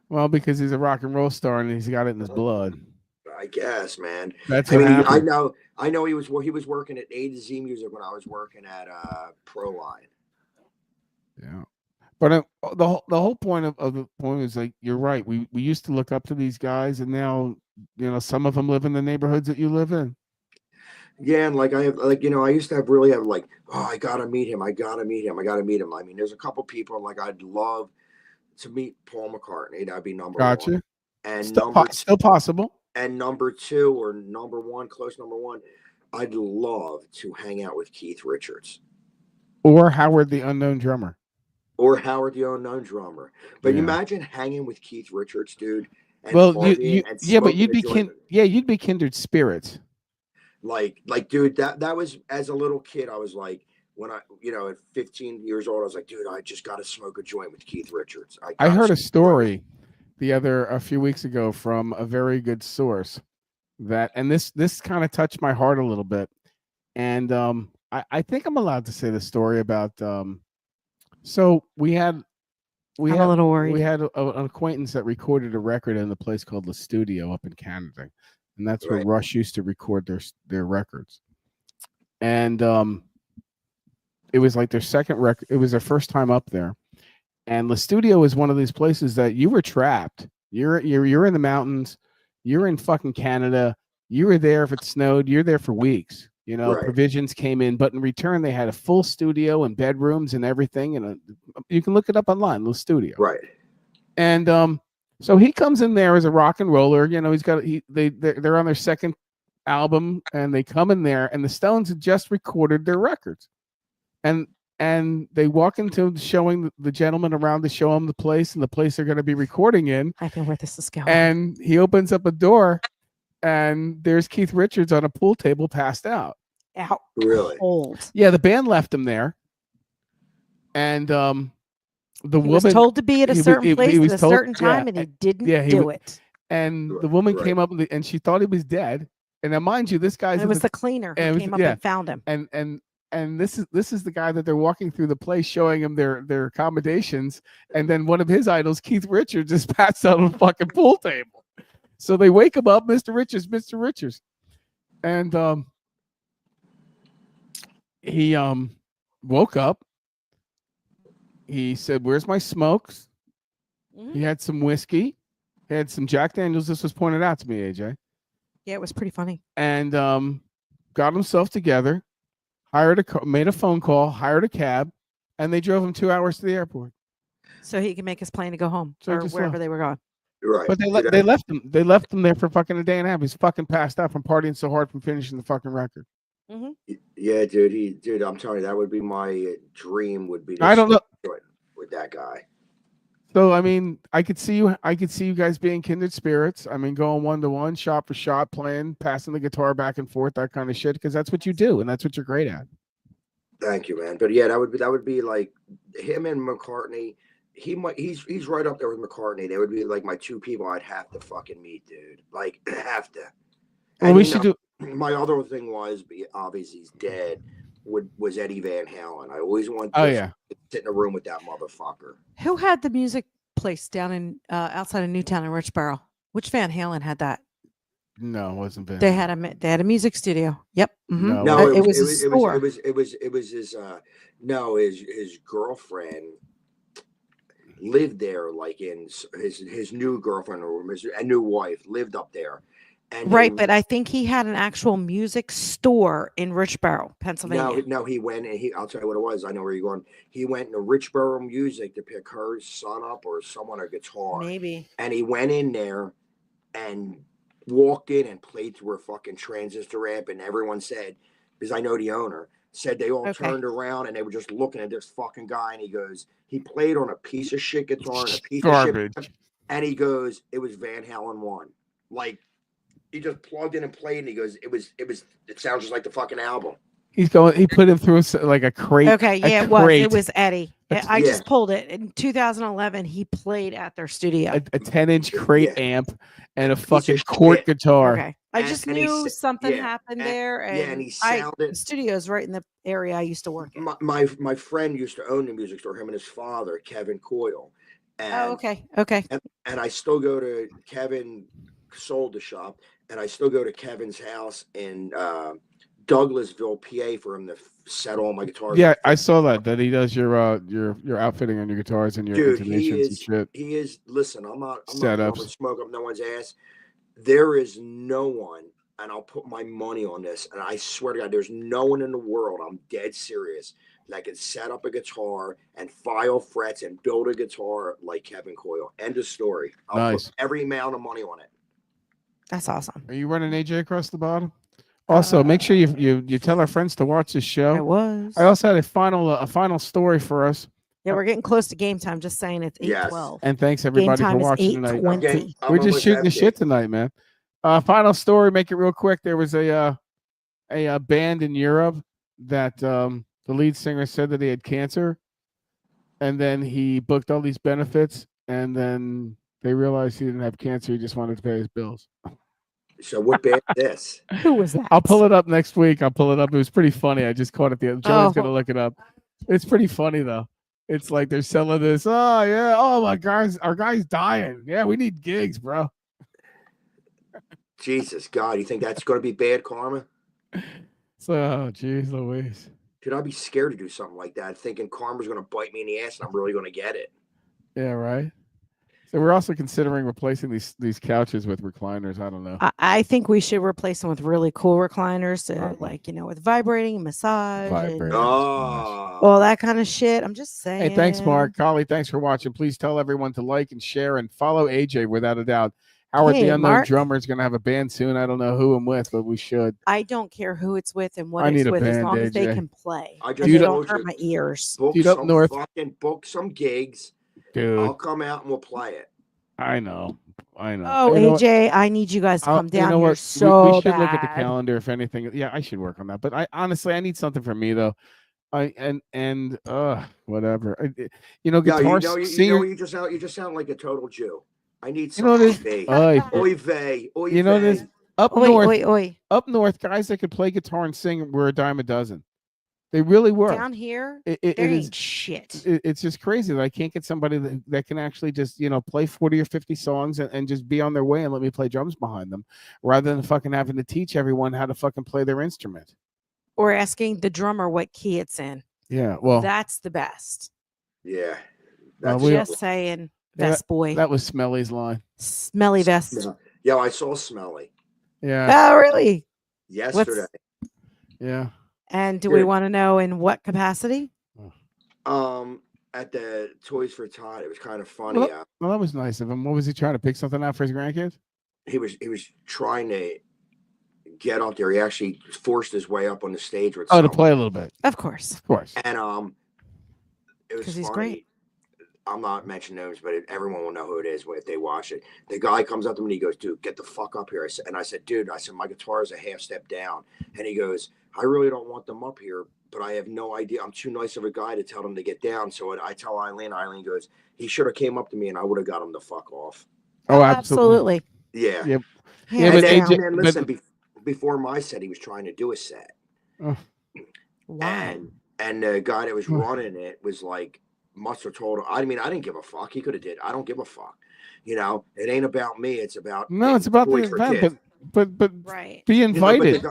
Well, because he's a rock and roll star and he's got it in his blood. I guess, man. That's I what mean, happened. I know he was working at A to Z Music when I was working at Proline. Yeah. But the whole point of the point is like you're right. We used to look up to these guys, and now some of them live in the neighborhoods that you live in. Yeah, and like I have, like I used to really have like, oh, I gotta meet him. I gotta meet him. I gotta meet him. I mean, there's a couple people like I'd love to meet Paul McCartney. That'd be number one. Gotcha. And Still possible. And number two or number one, close number one, I'd love to hang out with Keith Richards Or Howard the Unknown Drummer. or Howard the Unknown Drummer. But Yeah. imagine hanging with Keith Richards, dude. And Well, partying and yeah, but smoking you'd a be joint. you'd be kindred spirits. Like, dude, that was as a little kid. I was like, when I, at 15 years old, I was like, dude, I just got to smoke a joint with Keith Richards. I heard a gotta story a few weeks ago from a very good source and this kind of touched my heart a little bit. And I think I'm allowed to say the story about so I'm a little worried. we had an acquaintance that recorded a record in a place called the Studio up in Canada, and that's where Right. Rush used to record their records. And it was like their second record. It was their first time up there. And the Studio is one of these places that you were trapped. You're in the mountains. You're in fucking Canada. You were there if it snowed. You're there for weeks. Right. Provisions came in, but in return they had a full studio and bedrooms and everything. And you can look it up online, the Studio. Right. And so he comes in there as a rock and roller. They're on their second album, and they come in there, and the Stones had just recorded their records, and they walk into showing the gentleman around to show him the place they're going to be recording in. I know where this is going. And he opens up a door, and there's Keith Richards on a pool table, passed out. Out. Really? Cold. Yeah, the band left him there, and the He woman was told to be at a he certain was place at a told- certain yeah, time, and he didn't yeah, he do wa- it. and the woman Right. came up and she thought he was dead. And now, mind you, this guy's And it at was the cleaner and it who was- came up yeah. and found him. and this is the guy that they're walking through the place showing him their accommodations, and then one of his idols, Keith Richards, just passed out on a fucking pool table. So they wake him up, Mr. Richards, and he woke up. He said, "Where's my smokes?" Mhm. He had some whiskey, he had some Jack Daniels. This was pointed out to me, AJ, Yeah, it was pretty funny. and got himself together, made a phone call, hired a cab, and they drove him 2 hours to the airport. So he could make his plane to go home So he or just wherever left. they were going. Right. But they left him. They left him there for fucking a day and a half. He's fucking passed out from partying so hard from finishing the fucking record. Yeah, dude, I'm telling you, that would be my dream. Would be to I don't know. smoke with that guy. So I mean, I could see you guys being kindred spirits. I mean, going 1-to-1, shot for shot, playing, passing the guitar back and forth, that kind of shit, because that's what you do and that's what you're great at. Thank you, man. But yeah, that would be like him and McCartney. He's right up there with McCartney. They would be like my two people I'd have to fucking meet, dude. Like have to. Well, we should do. My other thing was, obviously he's dead. Was Eddie Van Halen? I always wanted Oh to yeah. sit in a room with that motherfucker. Who had the music place down in outside of Newtown in Richboro? Which Van Halen had that? No, it wasn't bad. They had a music studio. Yep. Mhm. No, No, it was a store. It was his his girlfriend lived there, like in his new girlfriend or a new wife lived up there. And Right, but I think he had an actual music store in Richboro, Pennsylvania. no, he went and I'll tell you what it was. I know where you're going. He went to Richboro Music to pick her son up or someone a guitar. Maybe. And he went in there and walked in and played through a fucking transistor amp, and everyone said, because I know the owner, said they all Okay. turned around and they were just looking at this fucking guy, and he goes, he played on a piece of shit guitar and a piece of Garbage. shit, and he goes, it was Van Halen 1. Like, he just plugged in and played, and he goes, it sounds just like the fucking album. He put him through like a crate. Okay, a yeah, it was. crate, It was Eddie. I Yeah. just pulled it. In 2011, he played at their studio. a 10-inch crate Yeah. amp and a fucking of kort shit. guitar. Okay. I And- just and he knew sa- something yeah, happened and- there. And, yeah, and he the sounded. studio's right in the area I used to work in. My friend used to own the music store. Him and his father, Kevin Coyle. And, Oh, okay. Okay. and I still go to Kevin sold the shop, and I still go to Kevin's house in Douglasville, PA, for him to set all my guitars. Yeah, I saw that he does your outfitting on your guitars and your Dude, intonations and shit. he is. Listen, I'm not Setups. blowing smoke up no one's ass. There is no one, and I'll put my money on this, and I swear to God, there's no one in the world, I'm dead serious, that can set up a guitar and file frets and build a guitar like Kevin Coyle. End of story. I'll Nice. put every amount of money on it. That's awesome. Are you running AJ across the bottom? Also, make sure you tell our friends to watch this I show. was. I also had a final story for us, Yeah, we're getting close to game time. Just saying, it's Yes. 8:12. and thanks Game everybody for time is watching tonight. 8:20. We're just shooting the shit tonight, man. Final story, make it real quick. There was a band in Europe that the lead singer said that he had cancer, and then he booked all these benefits, and then they realized he didn't have cancer. He just wanted to pay his bills. So what band is this? Who was that? I'll pull it up next week. I'll pull it up. It was pretty funny. I just caught it the other. Joey's gonna Oh. look it up. It's pretty funny though. It's like they're selling this. Oh yeah. Oh my guys, our guy's dying. Yeah, we need gigs, bro. Jesus God, you think that's going to be bad karma? So, oh, geez, Louise. Dude, I'd be scared to do something like that, thinking karma's going to bite me in the ass and I'm really going to get it. Yeah, right. So we're also considering replacing these couches with recliners. I don't know. I think we should replace them with really cool recliners, Right. like with vibrating, massage, Vibrating. and Oh, all that kind of shit. I'm just saying. Hey, thanks, Mark. Collie, thanks for watching. Please tell everyone to like and share and follow AJ without a doubt. Howard Hey, the Unknown Mark. Drummer is going to have a band soon. I don't know who I'm with, but we should. I don't care who it's with and what I it's need a with, as band, long as they AJ. can play. I And just they Dude, don't told hurt you, my ears. book Dude, up some north. fucking book some gigs. Dude, I'll come out and we'll play it. I know. Oh, You know what? AJ, I need you guys to come You down know here what? so we should look at the bad. calendar if anything. Yeah, I should work on that. But I honestly, I need something for me though. Whatever. Yeah, guitar singer. you just sound like a total Jew. I need You know something this. to be. Oy Oy vey, oy You know this. vey. Up Oi, north, oi, oi. up north, guys that could play guitar and sing were a dime a dozen. They really were. Down here, It there is. ain't shit. It's just crazy that I can't get somebody that can actually just play 40 or 50 songs and just be on their way and let me play drums behind them, rather than fucking having to teach everyone how to fucking play their instrument. Or asking the drummer what key it's in. Yeah, well, That's the best. Yeah. Well, That's we- Just saying, Yeah, vest boy. that was Smelly's line. Smelly vest. Yeah, I saw Smelly Yeah, Oh, really? yesterday. yeah. And do we Good. want to know in what capacity? At the Toys for Todd, it was kind of funny. Well, Well, that was nice of him. What was he trying to pick something out for his grandkids? He was trying to get up there. He actually forced his way up on the stage with Oh, to someone. play a little bit, Of course. of course. And it was 'Cause he's funny. great. I'm not mentioning names, but everyone will know who it is if they watch it. The guy comes up to me and he goes, "Dude, get the fuck up here." I said, "Dude," my guitar is a half step down. And he goes, "I really don't want them up here, but I have no idea. I'm too nice of a guy to tell them to get down." So I tell Eileen. Eileen goes, "He should have came up to me and I would have got him the fuck off." Oh, absolutely. Yeah. Yep. Hands Yeah, And but then, down. AJ and then but- listen, before my set, he was trying to do a set. Wow. And the guy that was Hmm. running it was like, must have told him. I mean, I didn't give a fuck. He could have did. I don't give a fuck. It ain't about me. It's about No, it's about the Toys for event, Kids. but Right. be invited.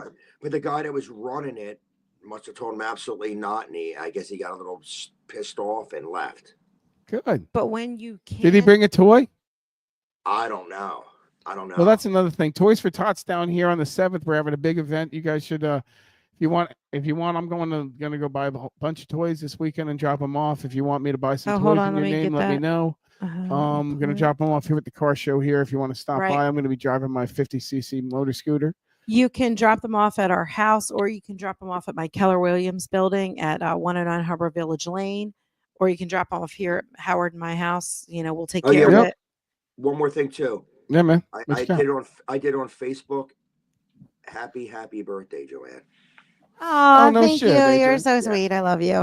But the guy that was running it must have told him absolutely not. And I guess he got a little pissed off and left. Good. But when you can't. Did he bring a toy? I don't know. Well, that's another thing. Toys for Tots down here on the 7th. We're having a big event. You guys should, if you want, I'm gonna go buy a bunch of toys this weekend and drop them off. If you want me to buy some Oh, toys hold in on, your let me name, get let me that. know. I'm gonna drop them off here at the car show here. If you want to stop Right. by, I'm gonna be driving my 50cc motor scooter. You can drop them off at our house, or you can drop them off at my Keller Williams building at 109 Harbor Village Lane, or you can drop them off here at Howard and my house. We'll take Oh, care yeah, of Yep. it. one more thing too. Yeah, man. I Let's did go. it on Facebook. Happy birthday, Joanne. Oh, no thank shit, you. AJ. You're so Yeah. sweet. I love you.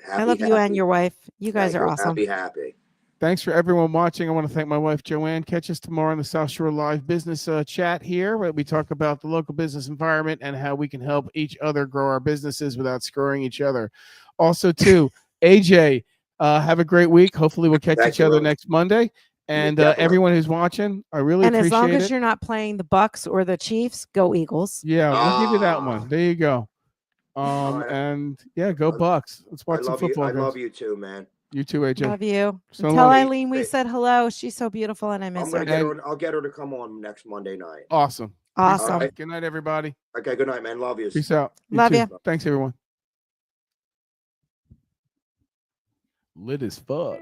I Happy, love you and happy. your wife. You guys Thank are you. awesome. Happy. Thanks for everyone watching. I want to thank my wife, Joanne. Catch us tomorrow on the South Shore Live Business Chat here, where we talk about the local business environment and how we can help each other grow our businesses without screwing each other. Also, too, AJ, have a great week. Hopefully, we'll catch Thank each you, other brother. next Monday. And definitely. everyone who's watching, I really And as appreciate long as it. you're not playing the Bucks or the Chiefs, go Eagles. Yeah, we'll give you that Ah. one. There you go. right. And yeah, go Bucks. Let's I watch some love you. football. I guys. love you too, man. You too, AJ. Love you. So Tell long. Eileen we Hey. said hello. She's so beautiful and I I'm miss gonna her. get And- her. I'll get her to come on next Monday night. Awesome. Peace Awesome. out. Good night, everybody. Okay. Good night, man. Love you. Peace out. Love too. ya. Thanks, everyone. Lit as fuck.